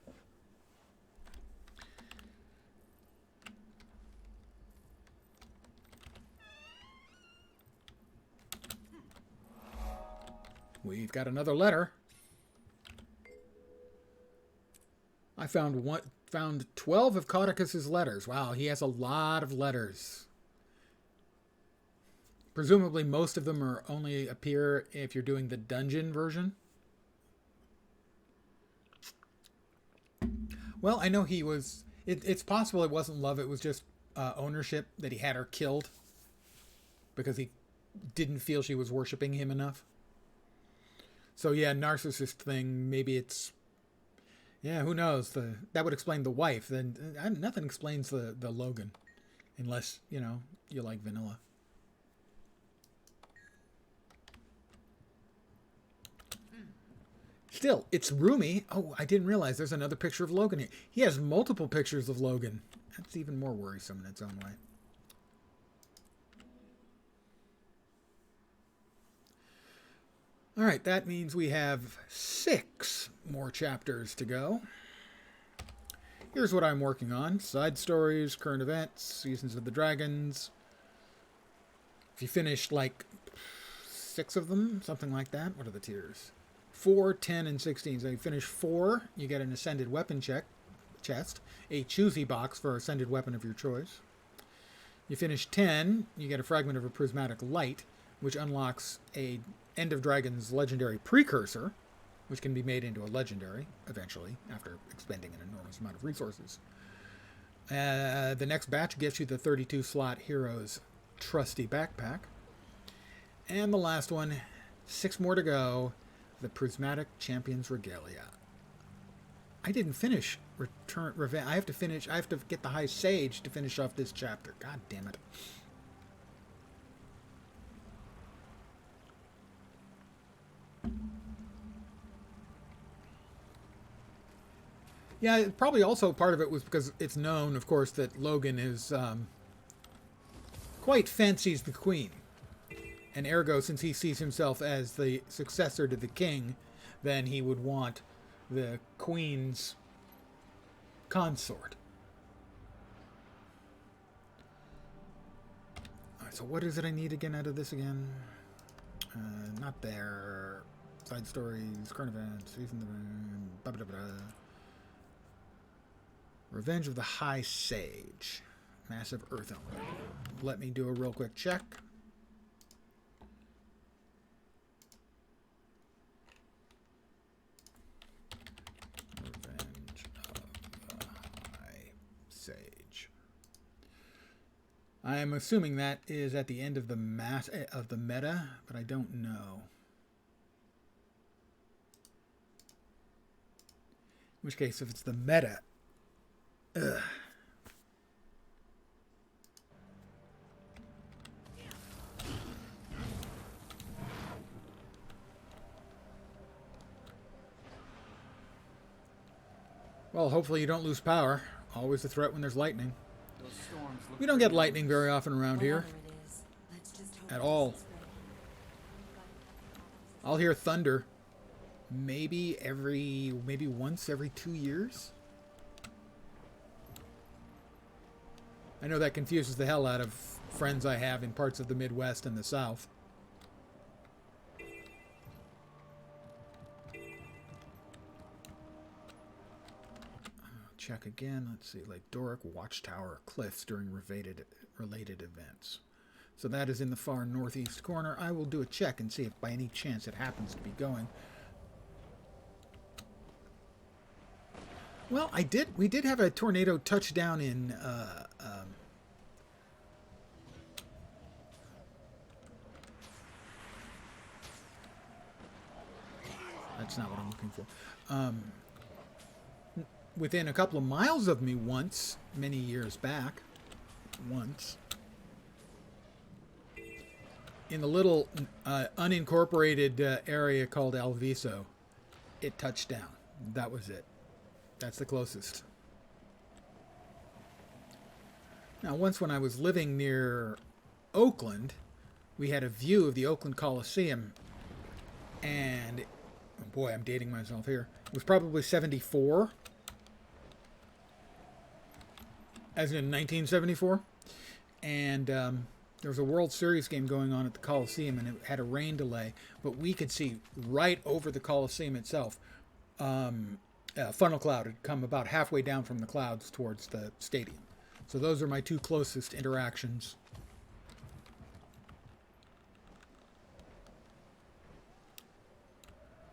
We've got another letter. I found 12 of Codicus's letters. Wow, he has a lot of letters. Presumably most of them are only appear if you're doing the dungeon version. Well, I know he was... It's possible it wasn't love, it was just ownership, that he had her killed because he didn't feel she was worshiping him enough. So yeah, narcissist thing, maybe it's... Yeah, who knows? That would explain the wife. Then nothing explains the Logan. Unless, you like vanilla. Still, it's roomy. Oh, I didn't realize there's another picture of Logan here. He has multiple pictures of Logan. That's even more worrisome in its own way. All right, that means we have 6 more chapters to go. Here's what I'm working on. Side stories, current events, Seasons of the Dragons. If you finished like 6 of them, something like that. What are the tiers? 4, 10, and 16. So you finish 4, you get an Ascended Weapon chest, a choosy box for Ascended Weapon of your choice. You finish 10, you get a fragment of a prismatic light, which unlocks a End of Dragons legendary precursor, which can be made into a legendary eventually after expending an enormous amount of resources. The next batch gets you the 32-slot Heroes Trusty Backpack. And the last one, 6 more to go, the Prismatic Champions Regalia. I didn't finish Revenge. I have to get the High Sage to finish off this chapter. God damn it. Yeah, probably also part of it was because it's known, of course, that Logan is quite fancies the Queen. And ergo, since he sees himself as the successor to the King, then he would want the Queen's consort. Alright, so what is it I need again out of this again? Not there. Side stories, current events, season of... Blah, blah, blah. Revenge of the High Sage. Massive Earth Element. Let me do a real quick check. Revenge of the High Sage. I am assuming that is at the end of the meta, but I don't know. In which case, if it's the meta, ugh. Well, hopefully you don't lose power. Always a threat when there's lightning. We don't get lightning very often around here. At all. I'll hear thunder maybe once every 2 years. I know that confuses the hell out of friends I have in parts of the Midwest and the South. Check again. Let's see. Lake Doric, Watchtower, Cliffs during related events. So that is in the far northeast corner. I will do a check and see if by any chance it happens to be going. Well, we did have a tornado touchdown in that's not what I'm looking for. Within a couple of miles of me once, many years back. Once. In the little unincorporated area called Alviso, it touched down. That was it. That's the closest. Now, once when I was living near Oakland, we had a view of the Oakland Coliseum, and, oh boy, I'm dating myself here. It was probably 74, as in 1974, and there was a World Series game going on at the Coliseum, and it had a rain delay, but we could see right over the Coliseum itself. Funnel cloud had come about halfway down from the clouds towards the stadium. So those are my 2 closest interactions.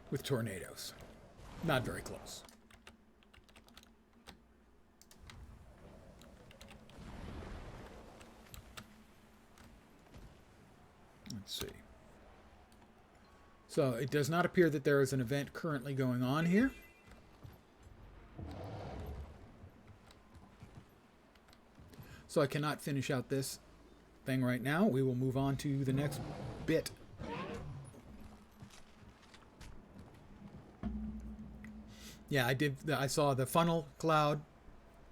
With tornadoes. Not very close. Let's see. So it does not appear that there is an event currently going on here. So I cannot finish out this thing right now. We will move on to the next bit. Yeah, I saw the funnel cloud.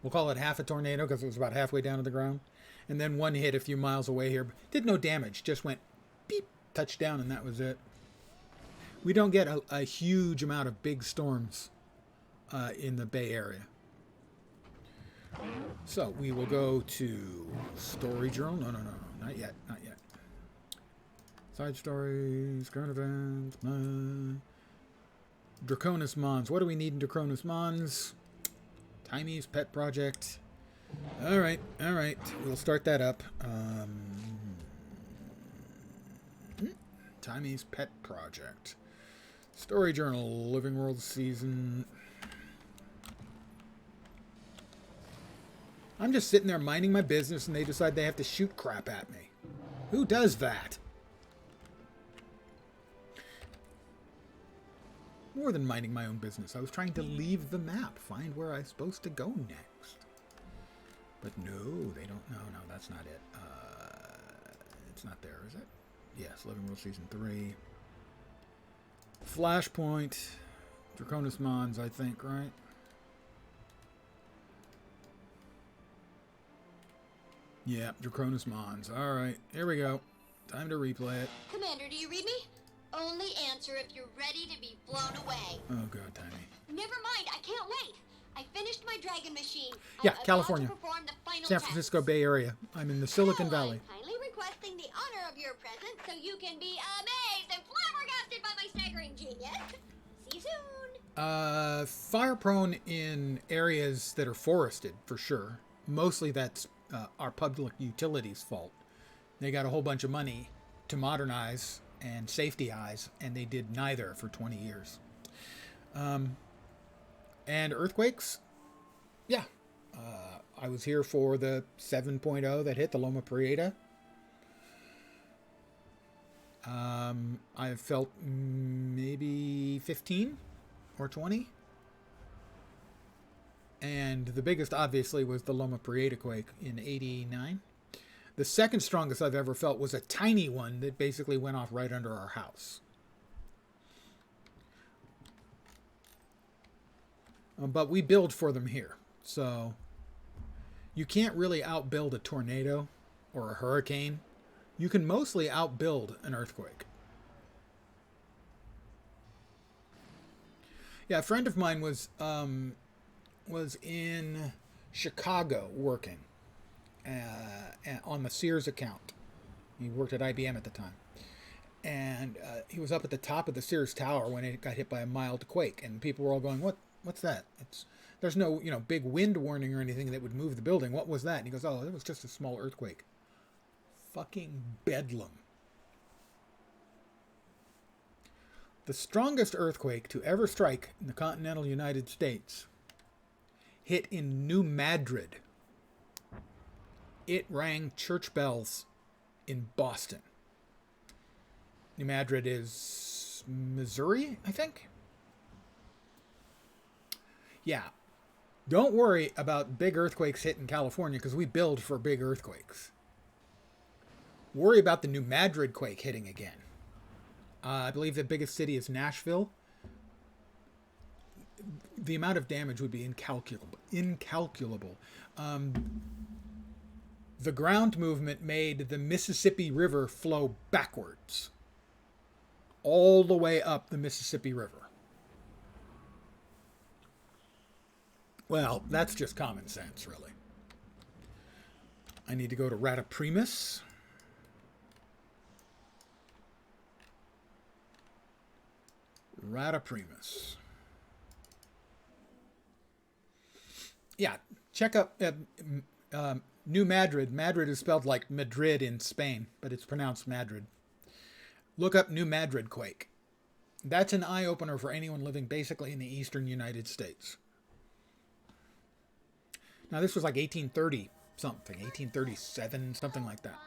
We'll call it half a tornado because it was about halfway down to the ground. And then one hit a few miles away here. Did no damage. Just went beep, touched down, and that was it. We don't get a huge amount of big storms in the Bay Area. So we will go to Story Journal. No, not yet. Side stories, current events, Draconis Mons. What do we need in Draconis Mons? Timy's Pet Project. All right. We'll start that up. Timy's Pet Project. Story Journal, Living World Season. I'm just sitting there minding my business and they decide they have to shoot crap at me. Who does that? More than minding my own business. I was trying to leave the map, find where I'm supposed to go next. But no, they don't. No, that's not it. It's not there, is it? Yes, Living World Season 3. Flashpoint. Draconis Mons, I think, right? Yeah, Draconis Mons. Alright, here we go. Time to replay it. Commander, do you read me? Only answer if you're ready to be blown away. Oh god, Tiny. Never mind, I can't wait. I finished my dragon machine. Yeah, I'm California. about to perform the final San test. Francisco Bay Area. I'm in the Silicon Valley. Kindly requesting the honor of your presence so you can be amazed and flabbergasted by my staggering genius. See you soon. Fire prone in areas that are forested, for sure. Mostly that's our public utilities' fault. They got a whole bunch of money to modernize and safety eyes, and they did neither for 20 years. And earthquakes, yeah. I was here for the 7.0 that hit the Loma Prieta. I felt maybe 15 or 20. And the biggest, obviously, was the Loma Prieta quake in '89. The second strongest I've ever felt was a tiny one that basically went off right under our house. But we build for them here. So you can't really outbuild a tornado or a hurricane. You can mostly outbuild an earthquake. Yeah, a friend of mine was in Chicago working on the Sears account. He worked at IBM at the time. And he was up at the top of the Sears Tower when it got hit by a mild quake. And people were all going, what's that? There's no, big wind warning or anything that would move the building. What was that? And he goes, oh, it was just a small earthquake. Fucking bedlam. The strongest earthquake to ever strike in the continental United States hit in New Madrid. It rang church bells in Boston. New Madrid is Missouri, I think? Yeah. Don't worry about big earthquakes hitting California because we build for big earthquakes. Worry about the New Madrid quake hitting again. I believe the biggest city is Nashville. The amount of damage would be incalculable. The ground movement made the Mississippi River flow backwards. All the way up the Mississippi River. Well, that's just common sense, really. I need to go to Rata Primus. Rata Primus. Yeah, check up New Madrid. Madrid is spelled like Madrid in Spain, but it's pronounced Madrid. Look up New Madrid quake. That's an eye-opener for anyone living basically in the eastern United States. Now, this was like 1830 something, 1837, something like that.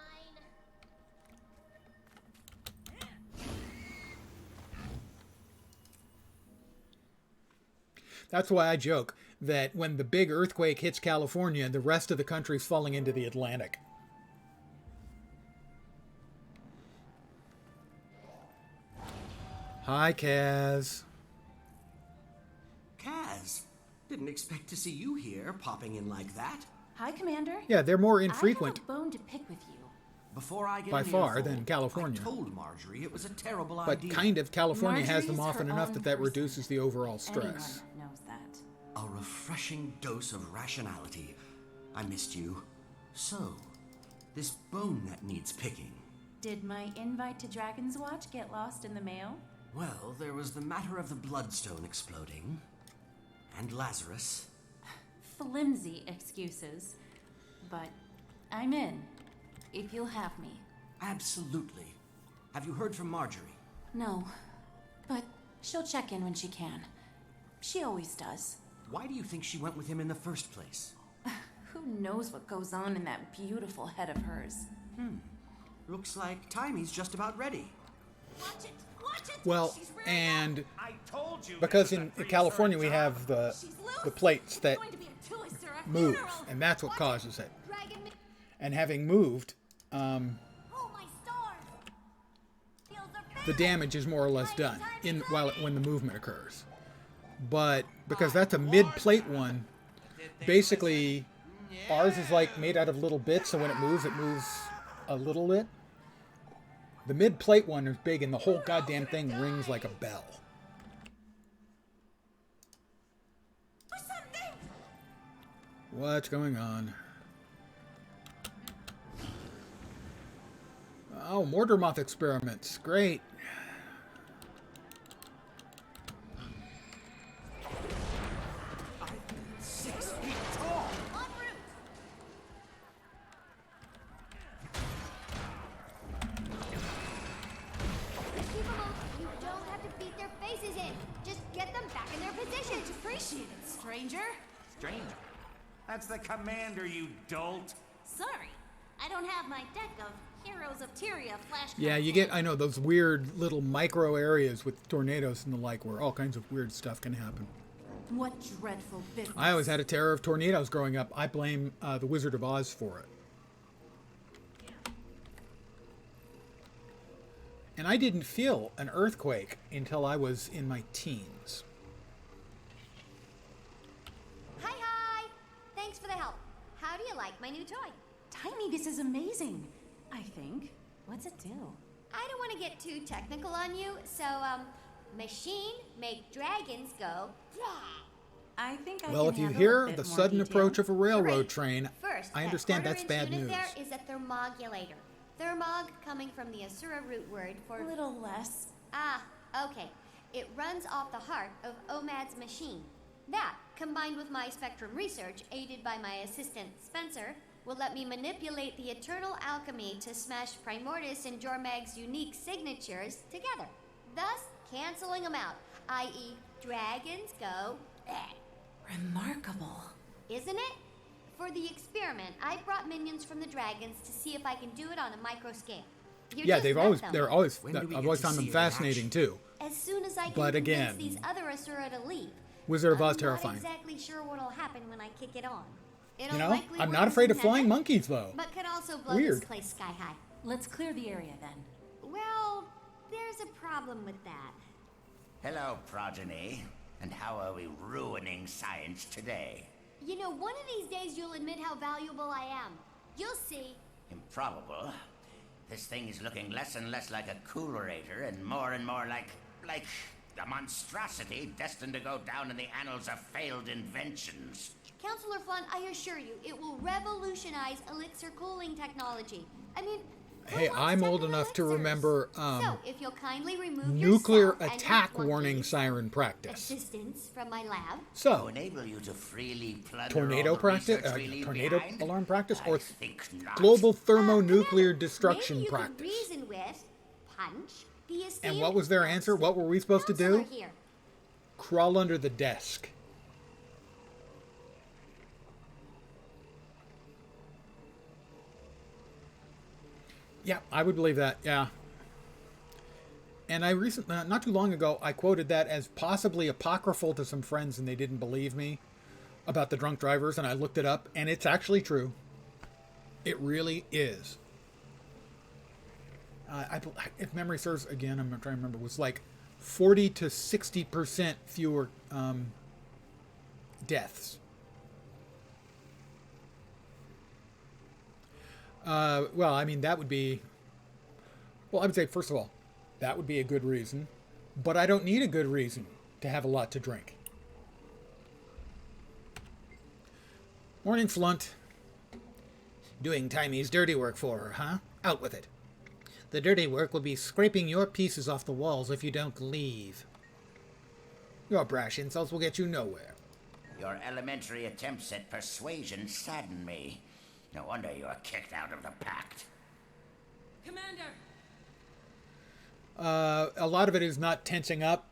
That's why I joke that when the big earthquake hits California, the rest of the country's falling into the Atlantic. Hi, Kaz. Kaz, didn't expect to see you here, popping in like that. Hi, Commander. Yeah, they're more infrequent. I have a bone to pick with you. Before I get by any far info, than California. I told Marjorie it was a terrible But idea. kind of, California has them Marjorie's often her enough own that that person. reduces the overall stress. Anyone knows that. A refreshing dose of rationality. I missed you. So, this bone that needs picking. Did my invite to Dragon's Watch get lost in the mail? Well, there was the matter of the bloodstone exploding. And Lazarus. Flimsy excuses. But I'm in, if you'll have me. Absolutely. Have you heard from Marjorie? No, but she'll check in when she can. She always does. Why do you think she went with him in the first place? Who knows what goes on in that beautiful head of hers? Looks like Timey's just about ready. Watch it! Watch it! Well, She's rearing and I told you. because it was in a free California we service have the plates that move, and that's what causes it. And having moved, Oh, my stars! the damage is more or less done when the movement occurs. But because that's a mid-plate one, basically ours is like made out of little bits, so when it moves a little bit. The mid-plate one is big, and the whole goddamn thing rings like a bell. What's going on? Oh, mortar moth experiments. Great. I'm 6 feet tall. Keep them up. You don't have to beat their faces in. Just get them back in their positions. Appreciate it, stranger. Stranger? That's the commander, you dolt. Sorry, I don't have my deck of Heroes of Tyria flashcards. Yeah, you get, I know, those weird little micro areas with tornadoes and the like where all kinds of weird stuff can happen. What dreadful business. I always had a terror of tornadoes growing up. I blame the Wizard of Oz for it. And I didn't feel an earthquake until I was in my teens. Hi, hi! Thanks for the help. How do you like my new toy? Tiny, this is amazing. I think. What's it do? I don't want to get too technical on you, so, machine make dragons go, I think Well, if you hear the sudden approach of a railroad Great. train, First, I that understand that's quarter-inch bad unit news. There is a thermogulator. Thermog coming from the Asura root word for... A little less. Ah, okay. It runs off the heart of Omad's machine. That, combined with my spectrum research, aided by my assistant Spencer, will let me manipulate the eternal alchemy to smash Primordus and Jormag's unique signatures together, thus canceling them out, i.e. dragons go Remarkable. Isn't it? For the experiment, I brought minions from the dragons to see if I can do it on a micro scale. You Yeah, just they've met always, them. they're always, When do we I've get always to found them see it in fascinating action? too. As soon as I can But convince again, these other Asura to leave. Wizard of Oz I'm terrifying. not exactly sure what'll happen when I kick it on. It'll You know, likely I'm work not as afraid of flying intended, monkeys though. But could also blow Weird. this place sky high. Let's clear the area then. Well, there's a problem with that. Hello, progeny. And how are we ruining science today? You know, one of these days you'll admit how valuable I am. You'll see. Improbable. This thing is looking less and less like a coolerator and more like a monstrosity destined to go down in the annals of failed inventions. Counselor Fun, I assure you, it will revolutionize elixir cooling technology. I mean, Hey, I'm old enough to remember so if you'll kindly remove nuclear yourself and attack your warning siren practice. assistance from my lab. To So, enable you to freely plunder tornado all the practice, research we leave tornado behind? alarm practice, or Think not. global thermonuclear destruction Maybe you practice. could reason with Punch, the esteemed And what was their answer? What were we supposed to do? counselor here. Crawl under the desk. Yeah, I would believe that. Yeah. And I recently, not too long ago, I quoted that as possibly apocryphal to some friends, and they didn't believe me about the drunk drivers, and I looked it up, and it's actually true. It really is. If memory serves, again, I'm not trying to remember, it was like 40 to 60% fewer deaths. Well, I mean, that would be... Well, I would say, first of all, that would be a good reason. But I don't need a good reason to have a lot to drink. Morning, Flunt. Doing Timey's dirty work for her, huh? Out with it. The dirty work will be scraping your pieces off the walls if you don't leave. Your brash insults will get you nowhere. Your elementary attempts at persuasion sadden me. No wonder you are kicked out of the pact. Commander! A lot of it is not tensing up.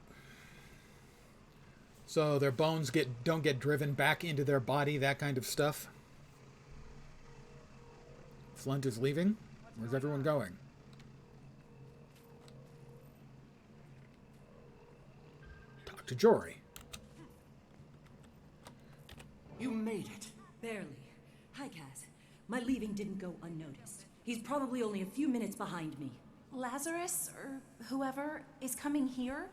So their bones don't get driven back into their body, that kind of stuff. Flunt is leaving. Where's everyone going? Talk to Jory. You made it. Barely. Hi, Kaz. My leaving didn't go unnoticed. He's probably only a few minutes behind me. Lazarus, or whoever, is coming here?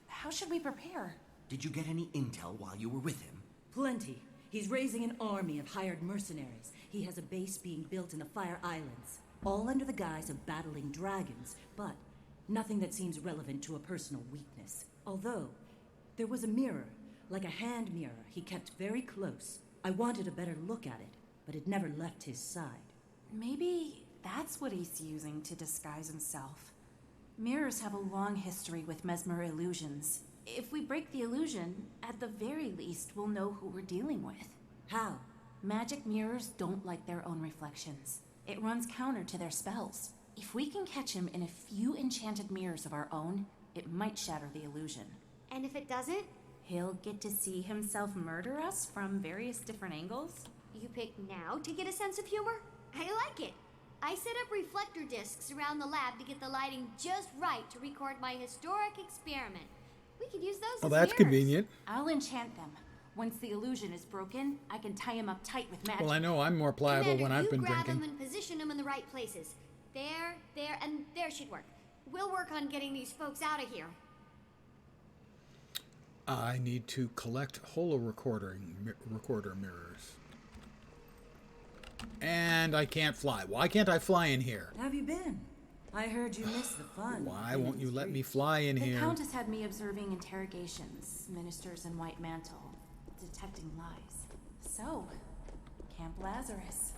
How should we prepare? Did you get any intel while you were with him? Plenty. He's raising an army of hired mercenaries. He has a base being built in the Fire Islands, all under the guise of battling dragons, but nothing that seems relevant to a personal weakness. Although, there was a mirror, like a hand mirror, he kept very close. I wanted a better look at it, but it never left his side. Maybe that's what he's using to disguise himself. Mirrors have a long history with mesmer illusions. If we break the illusion, at the very least, we'll know who we're dealing with. How? Magic mirrors don't like their own reflections. It runs counter to their spells. If we can catch him in a few enchanted mirrors of our own, it might shatter the illusion. And if it doesn't? He'll get to see himself murder us from various different angles. You pick now to get a sense of humor? I like it. I set up reflector discs around the lab to get the lighting just right to record my historic experiment. We could use those as that's mirrors. convenient. I'll enchant them. Once the illusion is broken, I can tie him up tight with magic. Well, I know I'm more pliable Commander, when I've been you grab drinking. them and position them in the right places. There, and there should work. We'll work on getting these folks out of here. I need to collect recorder mirrors. And I can't fly. Why can't I fly in here? How have you been? I heard you missed the fun. Why won't you let me fly in The here? Countess had me observing interrogations, ministers in white mantle, detecting lies. So, Camp Lazarus.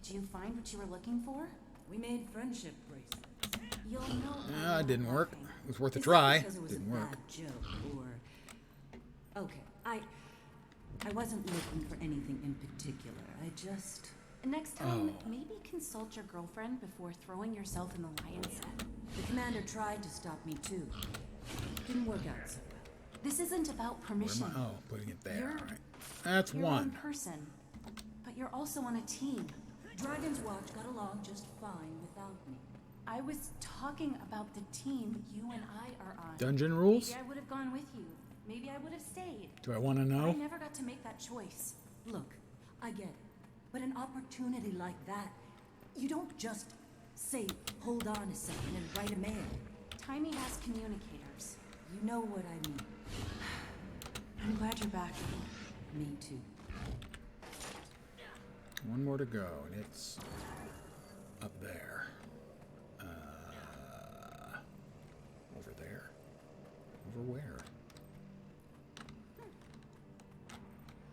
Did you find what you were looking for? We made friendship bracelets. You'll know. It didn't work. It was worth a Is that try. because it was Didn't a work. bad joke, or... Okay, I wasn't looking for anything in particular. I just... Next time, maybe consult your girlfriend before throwing yourself in the lion's den. The commander tried to stop me too. Didn't work out so well. This isn't about permission. Where am I? Oh, putting it there. You're, All right. That's you're one. one person, but you're also on a team. Dragon's Watch got along just fine without me. I was talking about the team you and I are on. Dungeon rules? Maybe I would have gone with you. Maybe I would have stayed. Do I want to know? I never got to make that choice. Look, I get it. But an opportunity like that, you don't just say, hold on a second and write a mail. Timey has communicators. You know what I mean. I'm glad you're back. Me too. One more to go, and it's up there. Over there. Over where?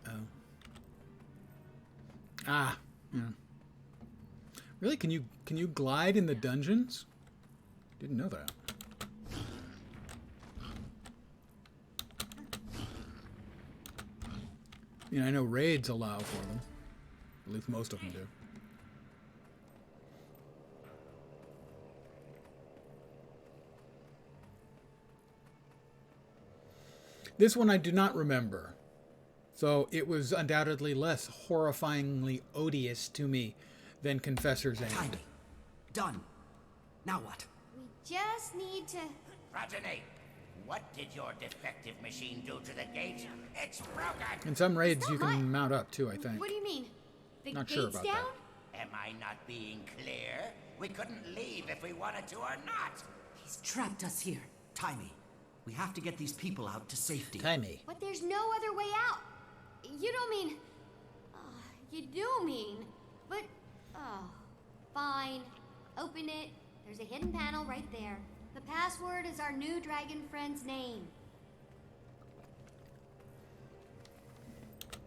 Oh. Ah. Yeah. Really? Can you glide in the dungeons? Didn't know that. I know raids allow for them. At least most of them do. This one I do not remember. So it was undoubtedly less horrifyingly odious to me than Confessor's End. Timey. Done. Now what? We just need to... Progeny, what did your defective machine do to the gate? It's broken! In some raids you can mount up too, I think. What do you mean? The Not gate's sure about down? Am I not being clear? We couldn't leave if we wanted to or not. He's trapped us here. Timey, we have to get these people out to safety. Timey. But there's no other way out. You don't mean... You do mean, but, oh, fine. Open it. There's a hidden panel right there. The password is our new dragon friend's name.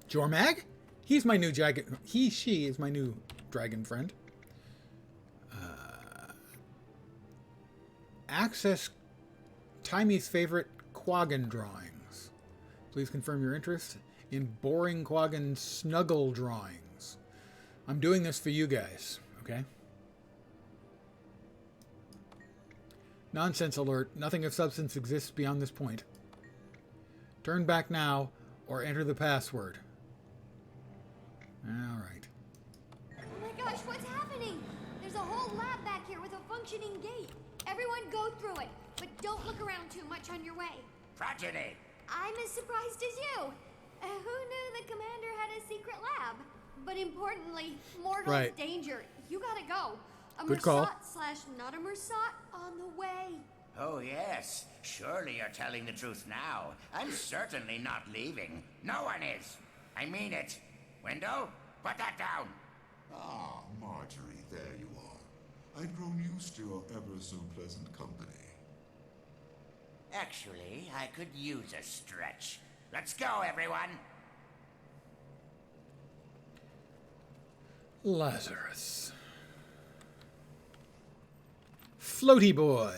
Jormag? He's my new dragon. She is my new dragon friend. Access Timey's favorite Quaggan drawings. Please confirm your interest in boring Quaggan snuggle drawings. I'm doing this for you guys, okay? Nonsense alert. Nothing of substance exists beyond this point. Turn back now or enter the password. All right. Oh my gosh, what's happening? There's a whole lab back here with a functioning gate. Everyone go through it, but don't look around too much on your way. Progeny! I'm as surprised as you. Who knew the commander had a secret lab? But importantly, mortal danger. You gotta go. A Good call. Mersat/not a Mersat on the way. Oh, yes. Surely you're telling the truth now. I'm certainly not leaving. No one is. I mean it. Window, put that down. Ah, Marjorie, there you are. I'd grown used to your ever-so-pleasant company. Actually, I could use a stretch. Let's go, everyone. Lazarus. Floaty boy.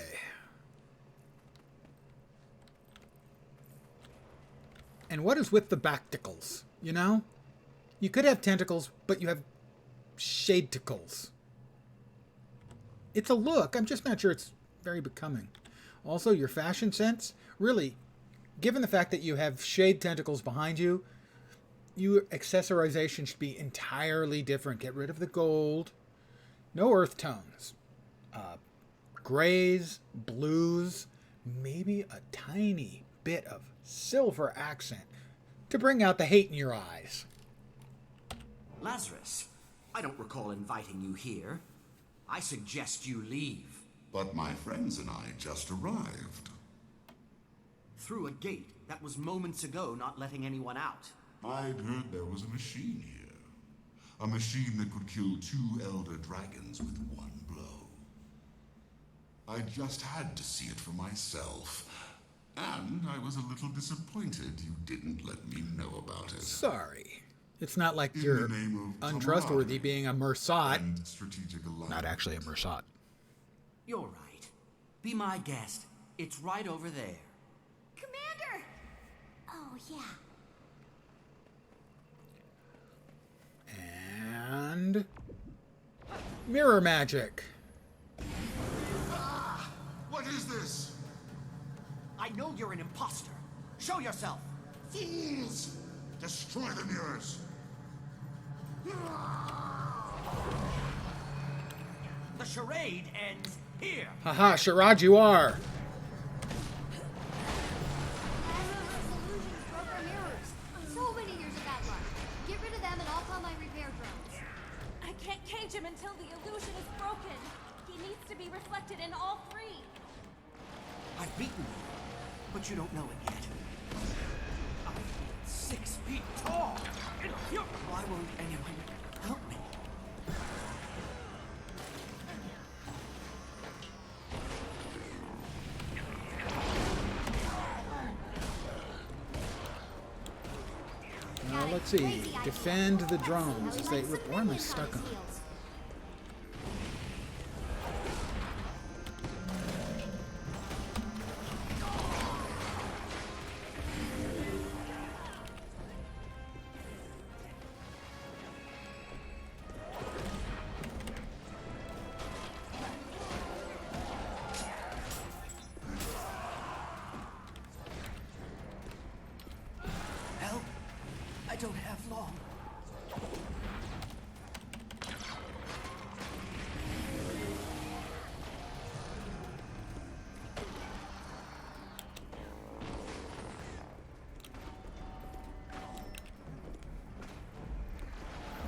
And what is with the bacticles? You know? You could have tentacles, but you have shadecicles. It's a look. I'm just not sure it's very becoming. Also, your fashion sense, really, given the fact that you have shade tentacles behind you, your accessorization should be entirely different. Get rid of the gold. No earth tones. Grays, blues, maybe a tiny bit of silver accent to bring out the hate in your eyes. Lazarus, I don't recall inviting you here. I suggest you leave. But my friends and I just arrived. Through a gate that was moments ago not letting anyone out. I'd heard there was a machine here. A machine that could kill 2 elder dragons with one blow. I just had to see it for myself. And I was a little disappointed you didn't let me know about it. Sorry. It's not like you're untrustworthy being a Mersat. Not actually a Mersat. You're right. Be my guest. It's right over there. Commander! Oh, yeah. And mirror magic. What is this? I know you're an imposter. Show yourself. Fools! Destroy the mirrors. The charade ends here. Haha, charade you are. So many years of bad luck. Get rid of them and I'll call my repair drones. I can't cage him until the illusion is broken. He needs to be reflected in all 3. I've beaten you, but you don't know it yet. I'm 6 feet tall. Why won't anyone help me? Let's see. Defend the drones as they... Where am I stuck on? Help? I don't have long.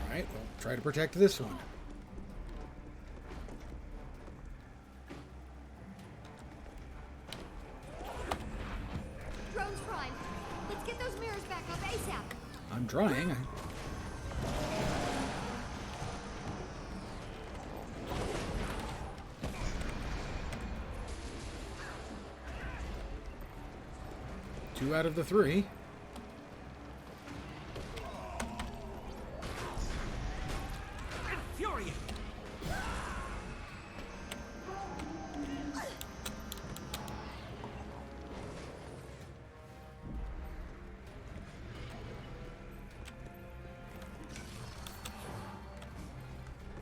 Alright, we'll try to protect this one. Drones prime. Let's get those mirrors back up ASAP. I'm trying. 2 out of the 3. Infuriating.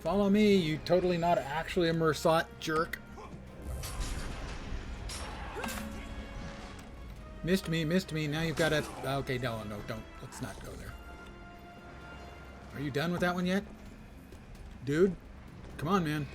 Follow me, you totally not actually a Mersat jerk. Missed me, now you've got to... Okay, no, don't. Let's not go there. Are you done with that one yet? Dude? Come on, man.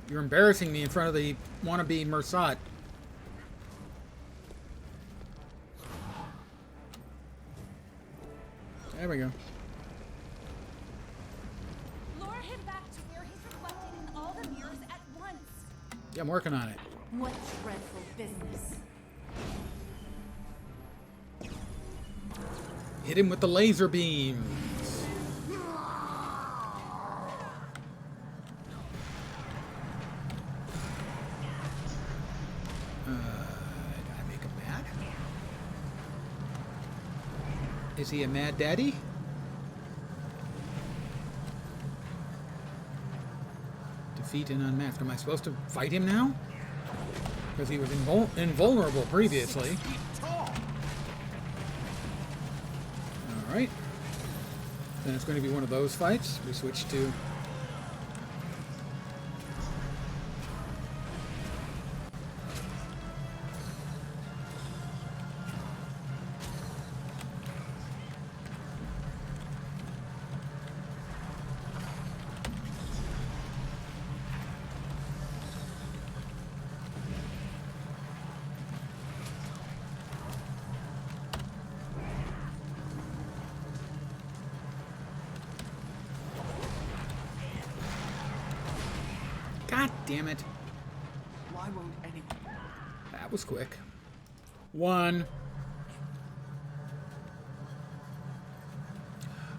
You're embarrassing me in front of the wannabe Mersat. There we go. Lure him back to where he's reflected in all the mirrors at once. Yeah, I'm working on it. What dreadful business. Hit him with the laser beams. Did I make him mad? Is he a mad daddy? Defeat and unmask. Am I supposed to fight him now? Because he was invulnerable previously. Alright. Then it's going to be one of those fights. We switch to... God damn it. Why won't anyone? That was quick. 1.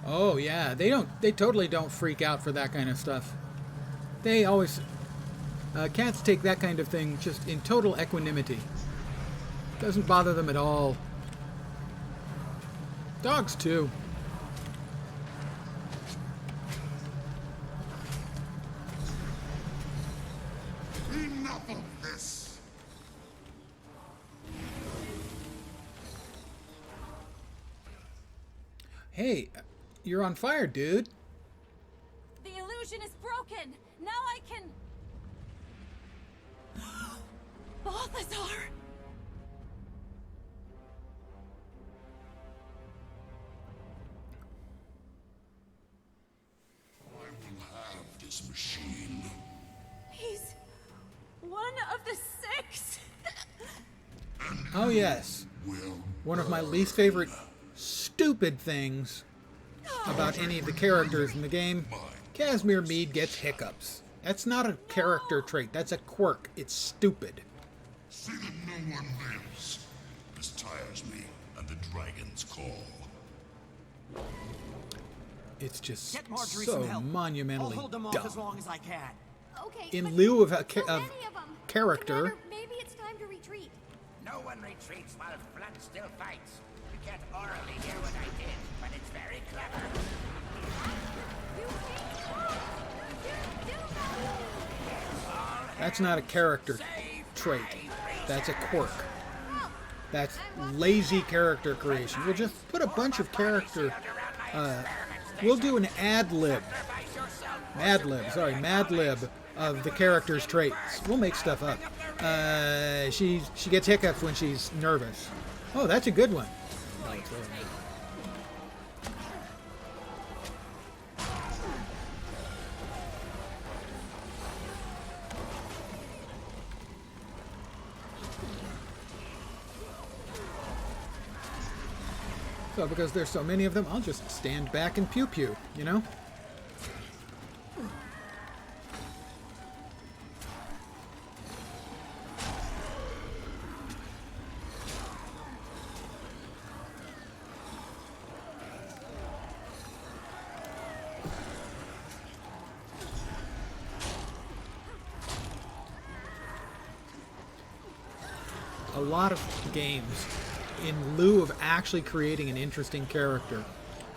Oh yeah, they totally don't freak out for that kind of stuff. They always cats take that kind of thing just in total equanimity. Doesn't bother them at all. Dogs too. Enough of this! Hey, you're on fire, dude. The illusion is broken. Now I can... Balthazar! I will have this machine. He's one of the 6. Oh yes. One of my least favorite stupid things about any of the characters in the game. Casimir Meade gets hiccups. That's not a character trait. That's a quirk. It's stupid. See that no one lives. This tires me, and the dragons call. It's just Get Marjorie so some help. monumentally I'll hold them off dumb. as long as I can. Okay, In but lieu of so many of them. character. Commander, maybe it's time to retreat. No one retreats while blood still fights. You can't orally hear what I did, but it's very clever. That's not a character trait. That's a quirk. That's lazy character creation. We'll just put a bunch of character... we'll do an ad lib of the character's traits. We'll make stuff up. She gets hiccups when she's nervous. Oh, that's a good one. So because there's so many of them, I'll just stand back and pew-pew, you know? a lot of games, in lieu of actually creating an interesting character,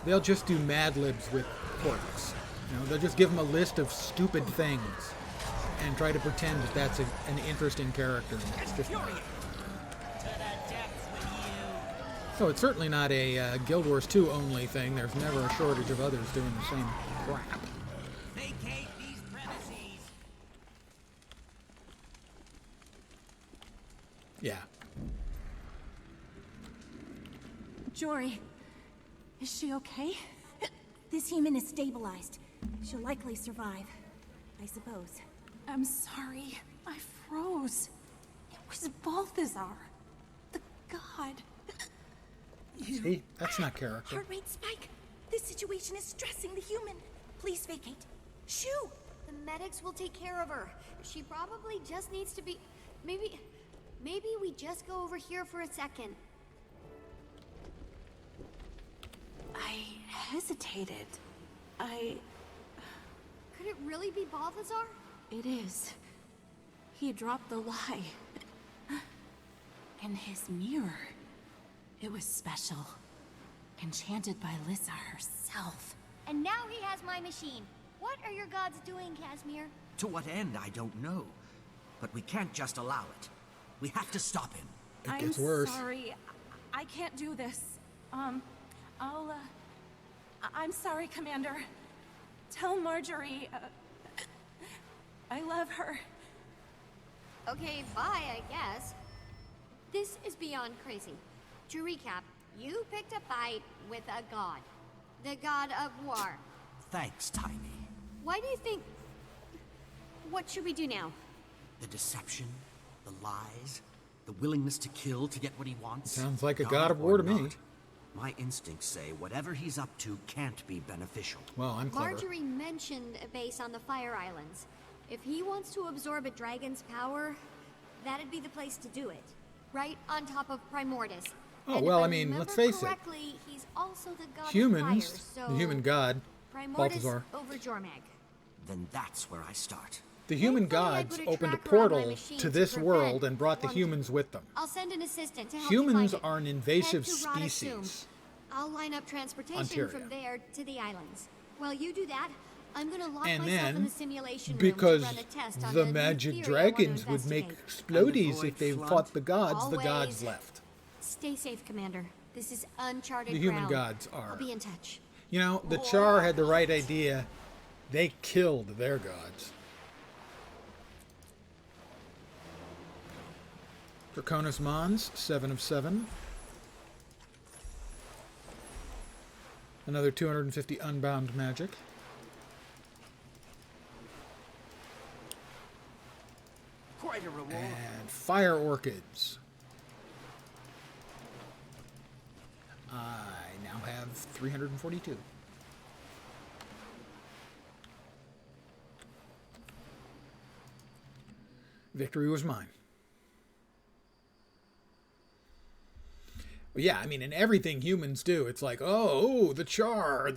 they'll just do Mad Libs with quirks. You know, they'll just give them a list of stupid things and try to pretend that that's an interesting character. It's just not. So it's certainly not a Guild Wars 2 only thing. There's never a shortage of others doing the same crap. Vacate these premises. Yeah. Jory, is she okay? This human is stabilized. She'll likely survive, I suppose. I'm sorry. I froze. It was Balthazar, the god. See, that's not character. Heart rate spike. This situation is stressing the human. Please vacate. Shoo! The medics will take care of her. She probably just needs to be... Maybe we just go over here for a second. I hesitated. Could it really be Balthazar? It is. He dropped the lie. And his mirror. It was special. Enchanted by Lissa herself. And now he has my machine. What are your gods doing, Casimir? To what end, I don't know. But we can't just allow it. We have to stop him. It gets worse. I'm sorry. I can't do this. I'm sorry, Commander. Tell Marjorie, I love her. Okay, bye, I guess. This is beyond crazy. To recap, you picked a fight with a god. The god of war. Thanks, Tiny. Why do you think... What should we do now? The deception, the lies, the willingness to kill to get what he wants. Sounds like a god of war to me. Not, my instincts say whatever he's up to can't be beneficial. Well, I'm clever. Marjorie mentioned a base on the Fire Islands. If he wants to absorb a dragon's power, that'd be the place to do it. Right on top of Primordus. Oh, and well, if I mean, let's face it. He's also the god Humans, of fire, so the human god, Primordus Balthazar. over Jormag. Then that's where I start. The human gods opened a portal to this world and brought the humans with them. I'll send an assistant to help Humans you find it. are an invasive Head to Radasum. species. I'll line up transportation Ontario. from there to the islands. While you do that, I'm gonna lock And myself then, in the simulation room because to run a test on the a new magic theory I want to dragons would make investigate. explodies if they fought the gods Always. left. Stay safe, Commander. This is uncharted The human ground. gods are. I'll be in touch. You know, the Char had the right idea. They killed their gods. Draconis Mons, 7 of 7. Another 250 unbound magic. Quite a reward. And Fire Orchids. I now have 342. Victory was mine. Well, yeah, I mean, in everything humans do, it's like, oh, the Char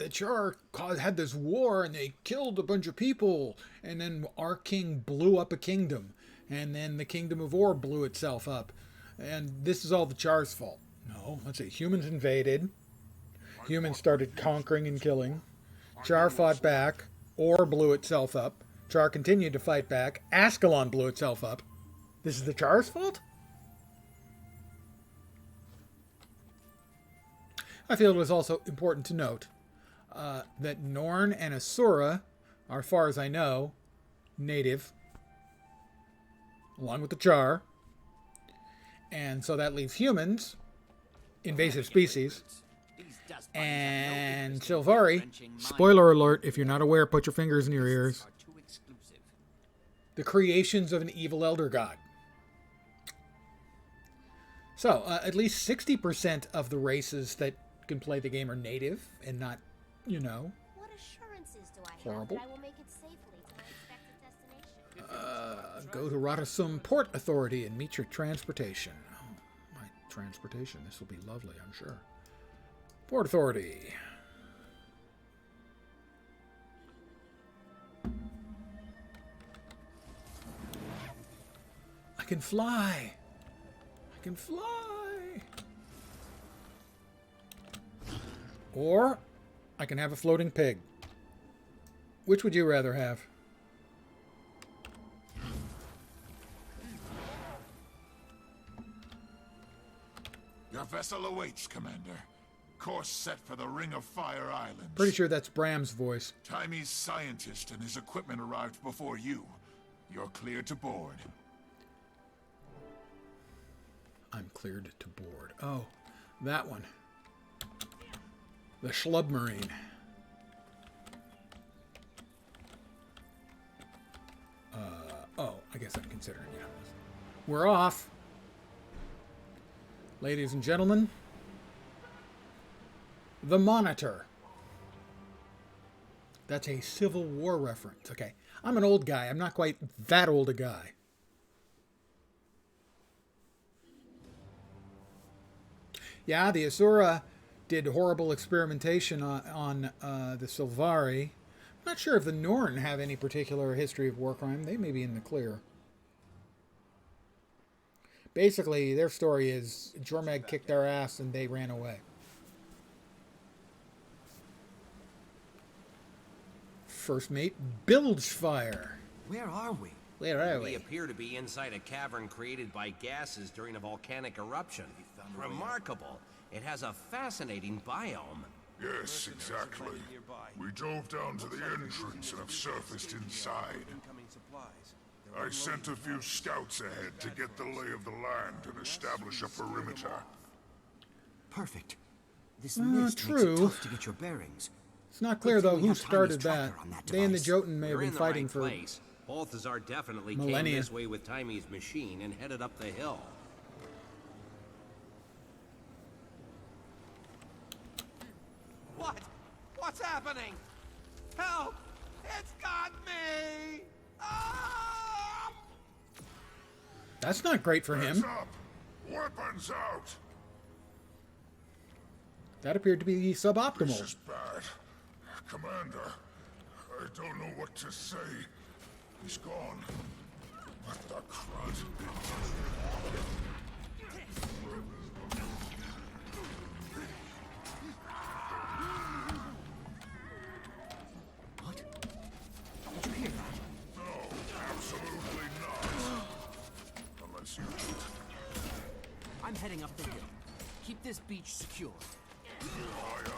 had this war and they killed a bunch of people, and then our king blew up a kingdom, and then the kingdom of Or blew itself up, and this is all the Char's fault. No, let's see, humans invaded, humans started conquering and killing, Char fought back, Or blew itself up, Char continued to fight back, Ascalon blew itself up. This is the Char's fault? I feel it was also important to note that Norn and Asura are, as far as I know, native, along with the Char. And so that leaves humans, invasive species, and Silvari. Spoiler alert, if you're not aware, put your fingers in your ears. The creations of an evil elder god. So, at least 60% of the races that can play the game are native and not, you know, What assurances do I have horrible. that I will make it safely to my expected destination? Go to Radasum Port Authority and meet your transportation. Oh, my transportation. This will be lovely, I'm sure. Port Authority. I can fly. I I can fly. Or I can have a floating pig. Which would you rather have? Your vessel awaits, Commander. Course set for the Ring of Fire Islands. Pretty sure that's Bram's voice. Timy's scientist and his equipment arrived before you. You're cleared to board. I'm cleared to board. Oh, that one. The Schlubmarine. Oh, I guess I'm considering it. We're off. Ladies and gentlemen, the Monitor. That's a Civil War reference. Okay, I'm an old guy. I'm not quite that old a guy. Yeah, the Asura did horrible experimentation on the Sylvari. I'm not sure if the Norn have any particular history of war crime. They may be in the clear. Basically, their story is Jormag kicked their ass and they ran away. First mate builds fire. Where are we? Where are we? We appear to be inside a cavern created by gases during a volcanic eruption. Remarkable. It has a fascinating biome. Yes, exactly. We dove down to the entrance and have surfaced inside. I sent a few scouts ahead to get the lay of the land and establish a perimeter. Perfect. This mist makes it tough to get your bearings. It's not clear, though, who started that. They and the Jotun may have been fighting for place. Balthazar definitely millennia. came this way with Timy's machine and headed up the hill. What? What's happening? Help! It's got me! Ah! That's not great for him. Hands up! Weapons out! That appeared to be suboptimal. This is bad. Commander, I don't know what to say. He's gone. What the crud? Did you hear that? No, absolutely not. Unless you... I'm heading up the hill. Keep this beach secure. Aye, aye.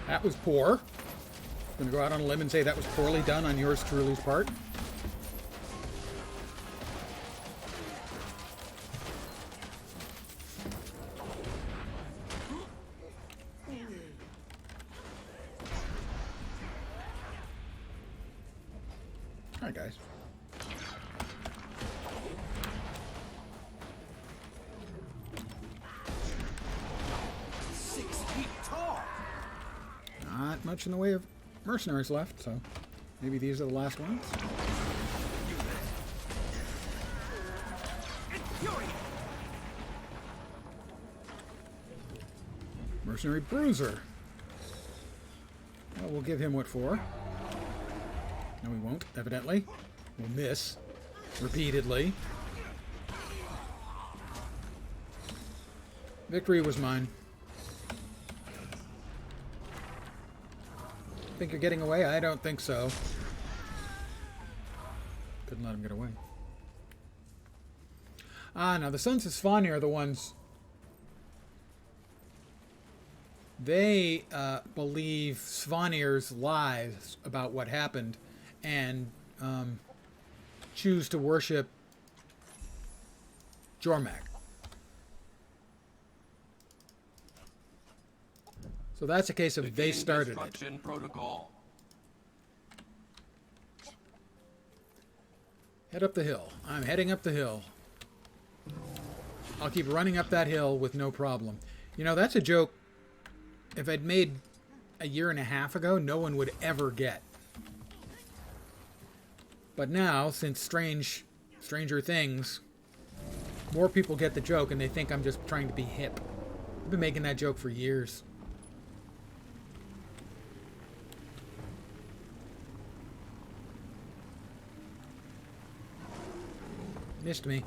That was poor. I'm going to go out on a limb and say that was poorly done on yours truly's part. Alright, guys. Not much in the way of mercenaries left, so maybe these are the last ones. Mercenary Bruiser. Well, we'll give him what for. No, we won't, evidently. We'll miss. Repeatedly. Victory was mine. Think you're getting away? I don't think so. Couldn't let him get away. Ah, now the Sons of Svanir are the ones... They believe Svanir's lies about what happened and choose to worship Jormag. So that's a case of they started it. Protocol. Head up the hill. I'm heading up the hill. I'll keep running up that hill with no problem. You know, that's a joke. If I'd made a year and a half ago, no one would ever get. But now, since Stranger Things, more people get the joke and they think I'm just trying to be hip. I've been making that joke for years. Missed me.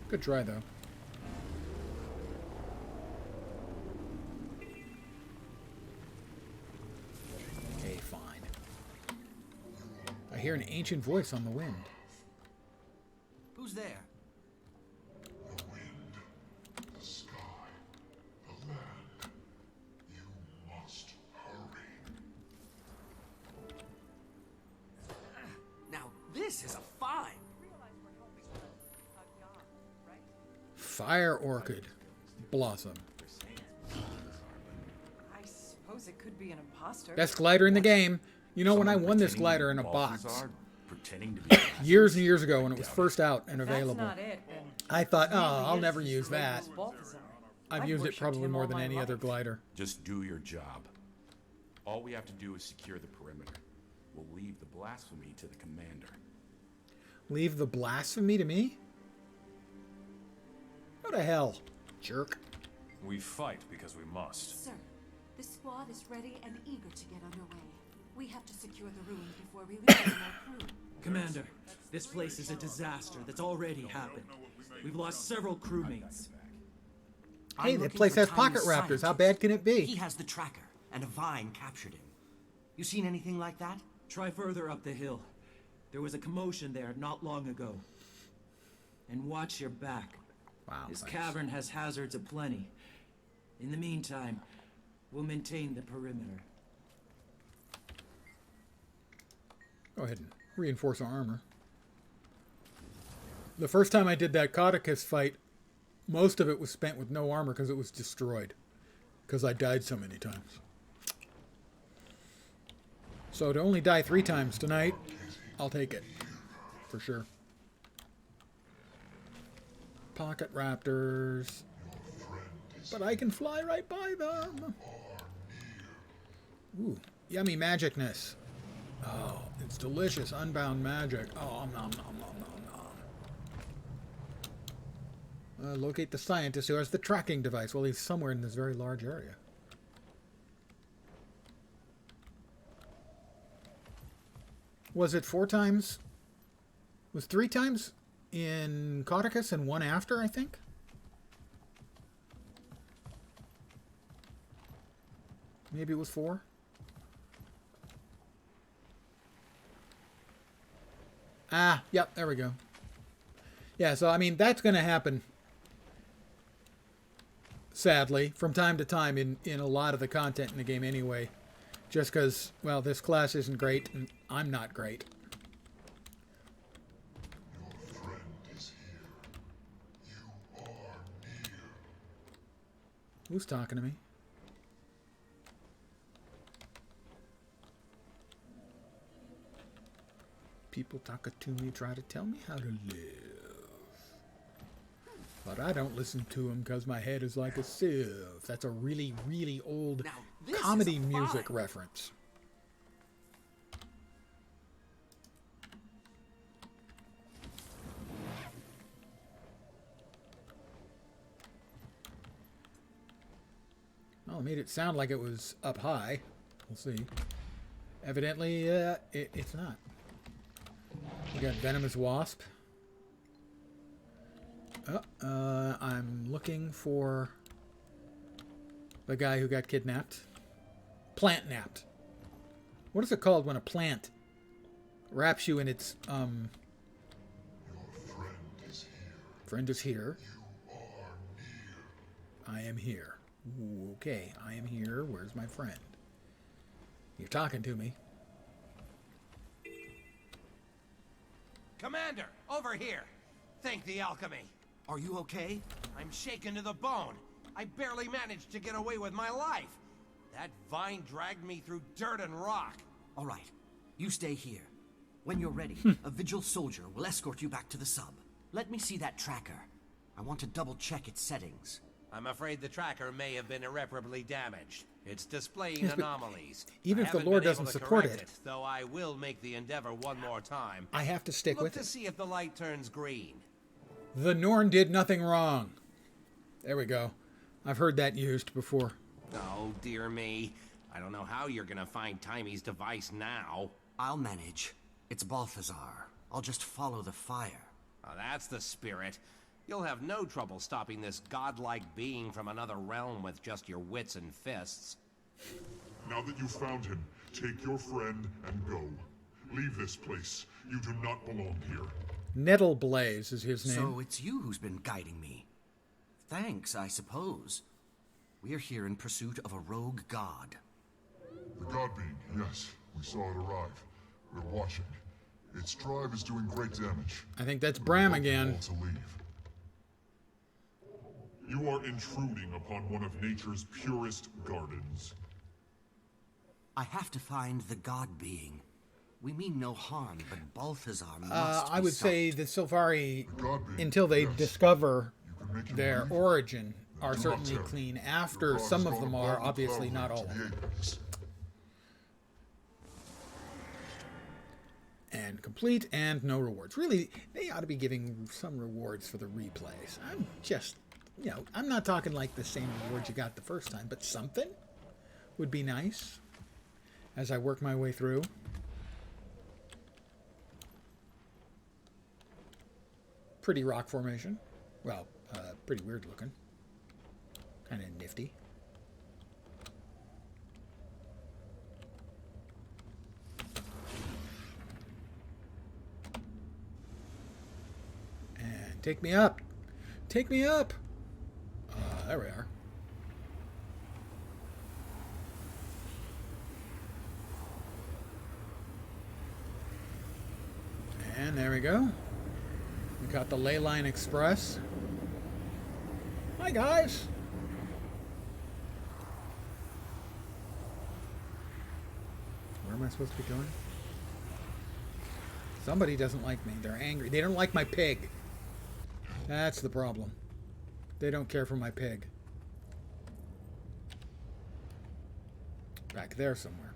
Good try, though. Okay, fine. I hear an ancient voice on the wind. Who's there? The wind, the sky, the land. You must hurry. Now, this is a find. Fire Orchid. Blossom. I suppose it could be an imposter. Best glider in the game. You know, when I won this glider in a box years and years ago when it was first out and available, That's not it, then. I thought, oh, Really I'll is never just use that. Balthazar. I've used it probably more than any other glider. Just do your job. All we have to do is secure the perimeter. We'll leave the blasphemy to the commander. Leave the blasphemy to me? What the hell, jerk? We fight because we must. Sir, the squad is ready and eager to get underway. We have to secure the ruins before releasing our crew. Commander, this place is a disaster that's already happened. We've lost several crewmates. Hey, that place has pocket raptors. How bad can it be? He has the tracker, and a vine captured him. You seen anything like that? Try further up the hill. There was a commotion there not long ago. And watch your back. Wow. This cavern has hazards aplenty. In the meantime, we'll maintain the perimeter. Go ahead and reinforce our armor. The first time I did that Codicus fight, most of it was spent with no armor because it was destroyed. Because I died so many times. So to only die 3 times tonight, I'll take it. For sure. Pocket raptors. But I can fly right by them. Ooh, yummy magicness. Oh, it's delicious. Unbound magic. Oh, nom, nom, nom, nom, nom. Locate the scientist who has the tracking device. Well, he's somewhere in this very large area. Was it 4 times? Was 3 times in Codicus and 1 after, I think? Maybe it was 4? Ah, yep, there we go. Yeah, so, I mean, that's going to happen, sadly, from time to time in a lot of the content in the game anyway. Just because, well, this class isn't great, and I'm not great. Your friend is here. You are near. Who's talking to me? People talking to me try to tell me how to live. But I don't listen to them because my head is like a sieve. That's a really, really old comedy music reference. Well, it made it sound like it was up high. We'll see. Evidently, it's not. We got Venomous Wasp. I'm looking for the guy who got kidnapped. Plant napped. What is it called when a plant wraps you in its, Your friend is here. Friend is here. You are near. I am here. Ooh, okay, I am here. Where's my friend? You're talking to me. Commander, over here. Thank the alchemy. Are you okay? I'm shaken to the bone. I barely managed to get away with my life. That vine dragged me through dirt and rock. All right. You stay here. When you're ready, a vigil soldier will escort you back to the sub. Let me see that tracker. I want to double-check its settings. I'm afraid the tracker may have been irreparably damaged. It's displaying Yes, but anomalies. even I if the haven't lore been able doesn't to support correct it. though I will make the endeavor one more time. I have to stick Look with to it. see if the light turns green. The Norn did nothing wrong. There we go. I've heard that used before. Oh, dear me. I don't know how you're gonna find Timy's device now. I'll manage. It's Balthazar. I'll just follow the fire. Oh, that's the spirit. You'll have no trouble stopping this godlike being from another realm with just your wits and fists. Now that you've found him, take your friend and go. Leave this place. You do not belong here. Nettleblaze is his name. So it's you who's been guiding me. Thanks, I suppose. We're here in pursuit of a rogue god. The god being, yes. We saw it arrive. We're watching. Its drive is doing great damage. I think that's Bram again. To leave. You are intruding upon one of nature's purest gardens. I have to find the god being. We mean no harm, but Balthazar must I be would say stopped. the Sylvari, until they discover their origin, are certainly clean. After, some of them are, obviously not all. And complete, and no rewards. Really, they ought to be giving some rewards for the replays. I'm just, you know, I'm not talking like the same rewards you got the first time, but something would be nice as I work my way through. Pretty rock formation. Well, pretty weird looking. Kind of nifty. And take me up. Take me up. There we are. And there we go. We got the Ley Line Express. Hi, guys. Where am I supposed to be going? Somebody doesn't like me. They're angry. They don't like my pig. That's the problem. They don't care for my pig. Back there somewhere.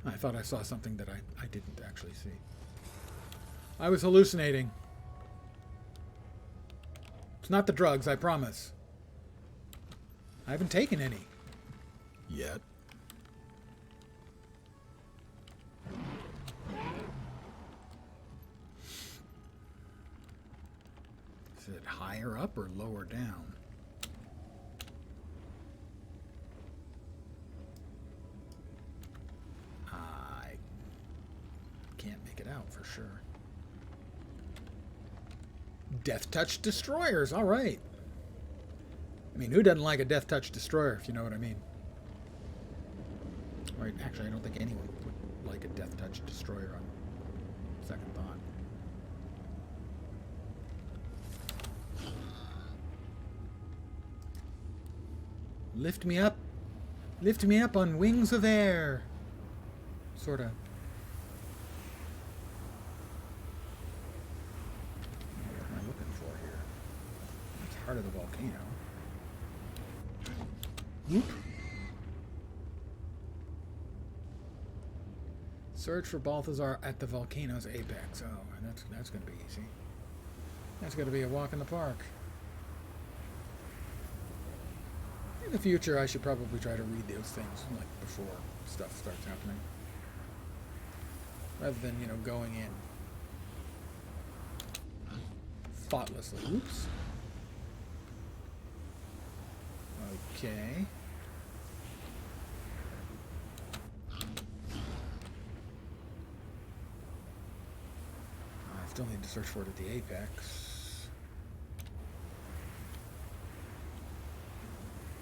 I thought I saw something that I didn't actually see. I was hallucinating. It's not the drugs, I promise. I haven't taken any. Yet. Is it higher up or lower down? I can't make it out for sure. Death Touch Destroyers, all right. I mean, who doesn't like a Death Touch Destroyer, if you know what I mean? Right, actually, I don't think anyone would like a Death Touch Destroyer on second thought. Lift me up. Lift me up on wings of air. Sort of. What am I looking for here? It's heart of the volcano. Whoop. Search for Balthazar at the volcano's apex. Oh, and that's going to be easy. That's going to be a walk in the park. In the future, I should probably try to read those things like before stuff starts happening, rather than, you know, going in thoughtlessly. Oops. Okay. I still need to search for it at the apex.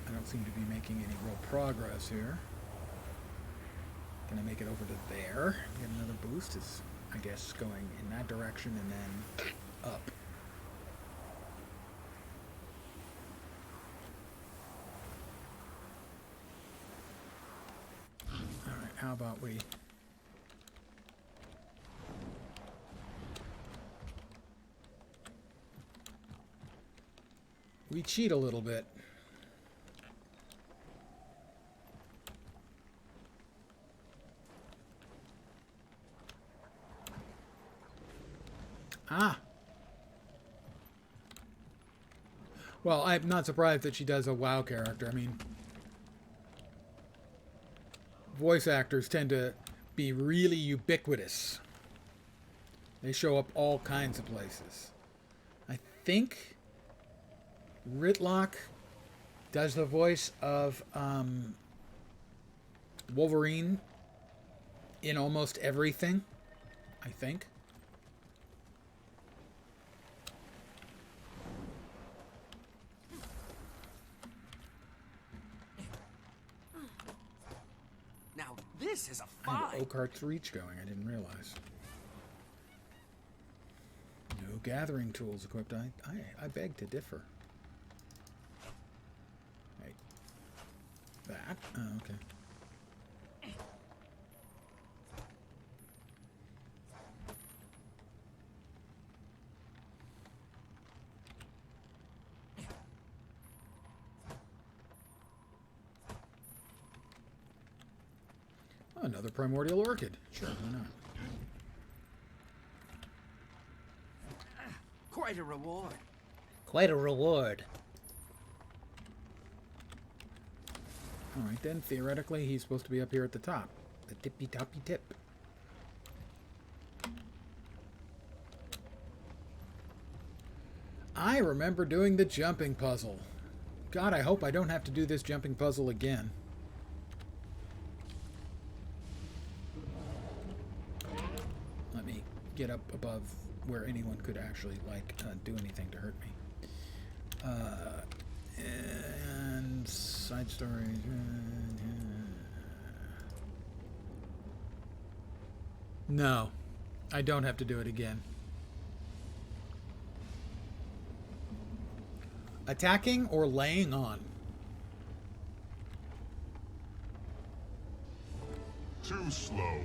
I don't seem to be making any real progress here. Can I make it over to there? Get another boost? Is, I guess, going in that direction and then up. Alright, how about we... We cheat a little bit. Ah. Well, I'm not surprised that she does a WoW character. I mean, voice actors tend to be really ubiquitous. They show up all kinds of places. I think Ritlock does the voice of Wolverine in almost everything, I think. Now this is a I fight. have Oakhart's Reach going. I didn't realize. No gathering tools equipped. I beg to differ. Hey. That? Oh, okay. Oh, another primordial orchid. Sure, why not? Quite a reward. Quite a reward. Alright then, theoretically he's supposed to be up here at the top. The tippy-toppy tip. I remember doing the jumping puzzle. God, I hope I don't have to do this jumping puzzle again. Let me get up above where anyone could actually, like, do anything to hurt me. And side stories. No, I don't have to do it again. Attacking or laying on? Too slow.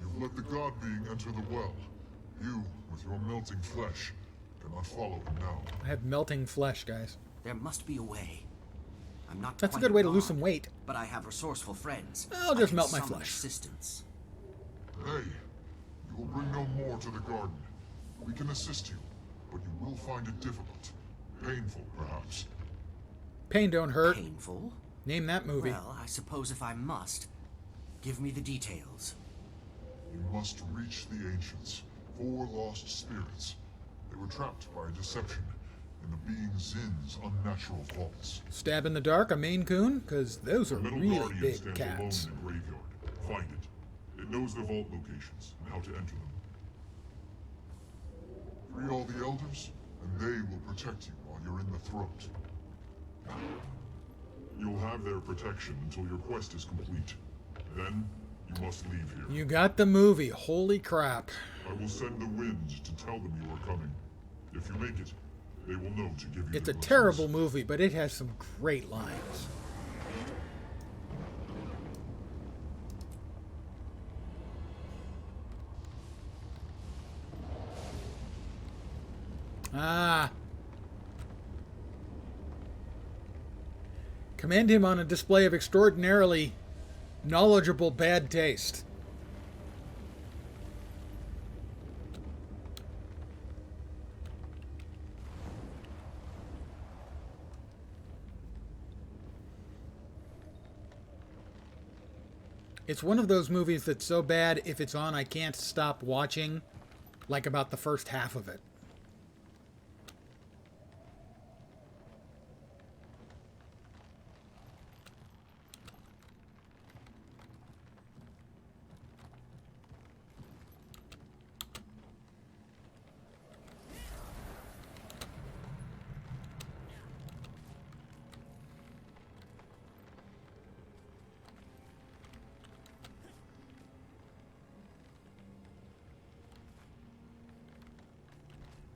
You've let the god being enter the well. You, with your melting flesh, cannot follow him now. I have melting flesh, guys. There must be a way. I'm not That's a quite good way to god, lose some weight. But I have resourceful friends. I'll I just can melt my summon flesh. Assistance. Hey, you will bring no more to the garden. We can assist you, but you will find it difficult. Painful, perhaps. Pain don't hurt. Painful? Name that movie. Well, I suppose if I must, give me the details. You must reach the ancients, 4 lost spirits. They were trapped by a deception in the being Zin's unnatural vaults. Stab in the dark, a Maine Coon? Because those are The middle really guardian big stands cats. alone in the graveyard. Find it. It knows the vault locations and how to enter them. Free all the elders, and they will protect you while you're in the throat. You'll have their protection until your quest is complete. Then, you must leave here. You got the movie. Holy crap. I will send the wind to tell them you are coming. If you make it, they will know to give you It's a the terrible movie, but it has some great lines. Ah. Commend him on a display of extraordinarily knowledgeable bad taste. It's one of those movies that's so bad, if it's on, I can't stop watching, like about the first half of it.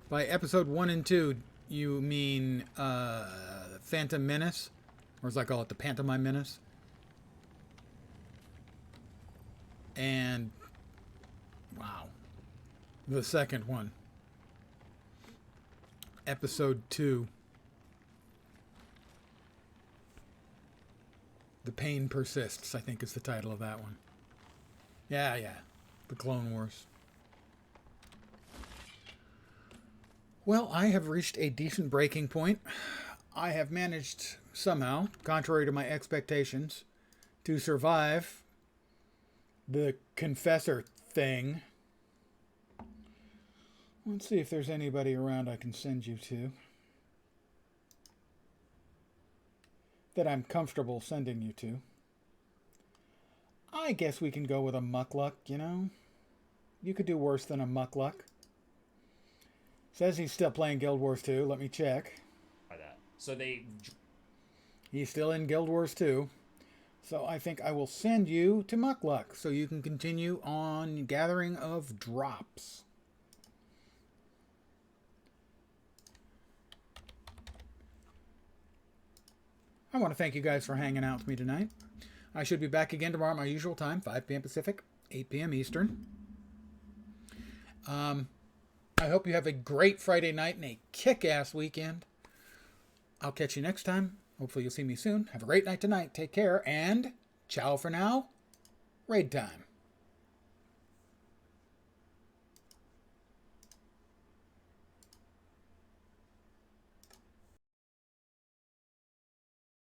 By episode 1 and 2, you mean Phantom Menace? Or as I call it, the Pantomime Menace? And, wow, the second one. Episode 2. The Pain Persists, I think is the title of that one. Yeah. The Clone Wars. Well, I have reached a decent breaking point. I have managed somehow, contrary to my expectations, to survive the Confessor thing. Let's see if there's anybody around I can send you to that I'm comfortable sending you to. I guess we can go with a Muckluck, you know? You could do worse than a Muckluck. Says he's still playing Guild Wars 2. Let me check. By that. So they... He's still in Guild Wars 2. So I think I will send you to Muckluck so you can continue on gathering of drops. I want to thank you guys for hanging out with me tonight. I should be back again tomorrow at my usual time, 5 p.m. Pacific, 8 p.m. Eastern. I hope you have a great Friday night and a kick-ass weekend. I'll catch you next time. Hopefully you'll see me soon. Have a great night tonight. Take care, and ciao for now. Raid time.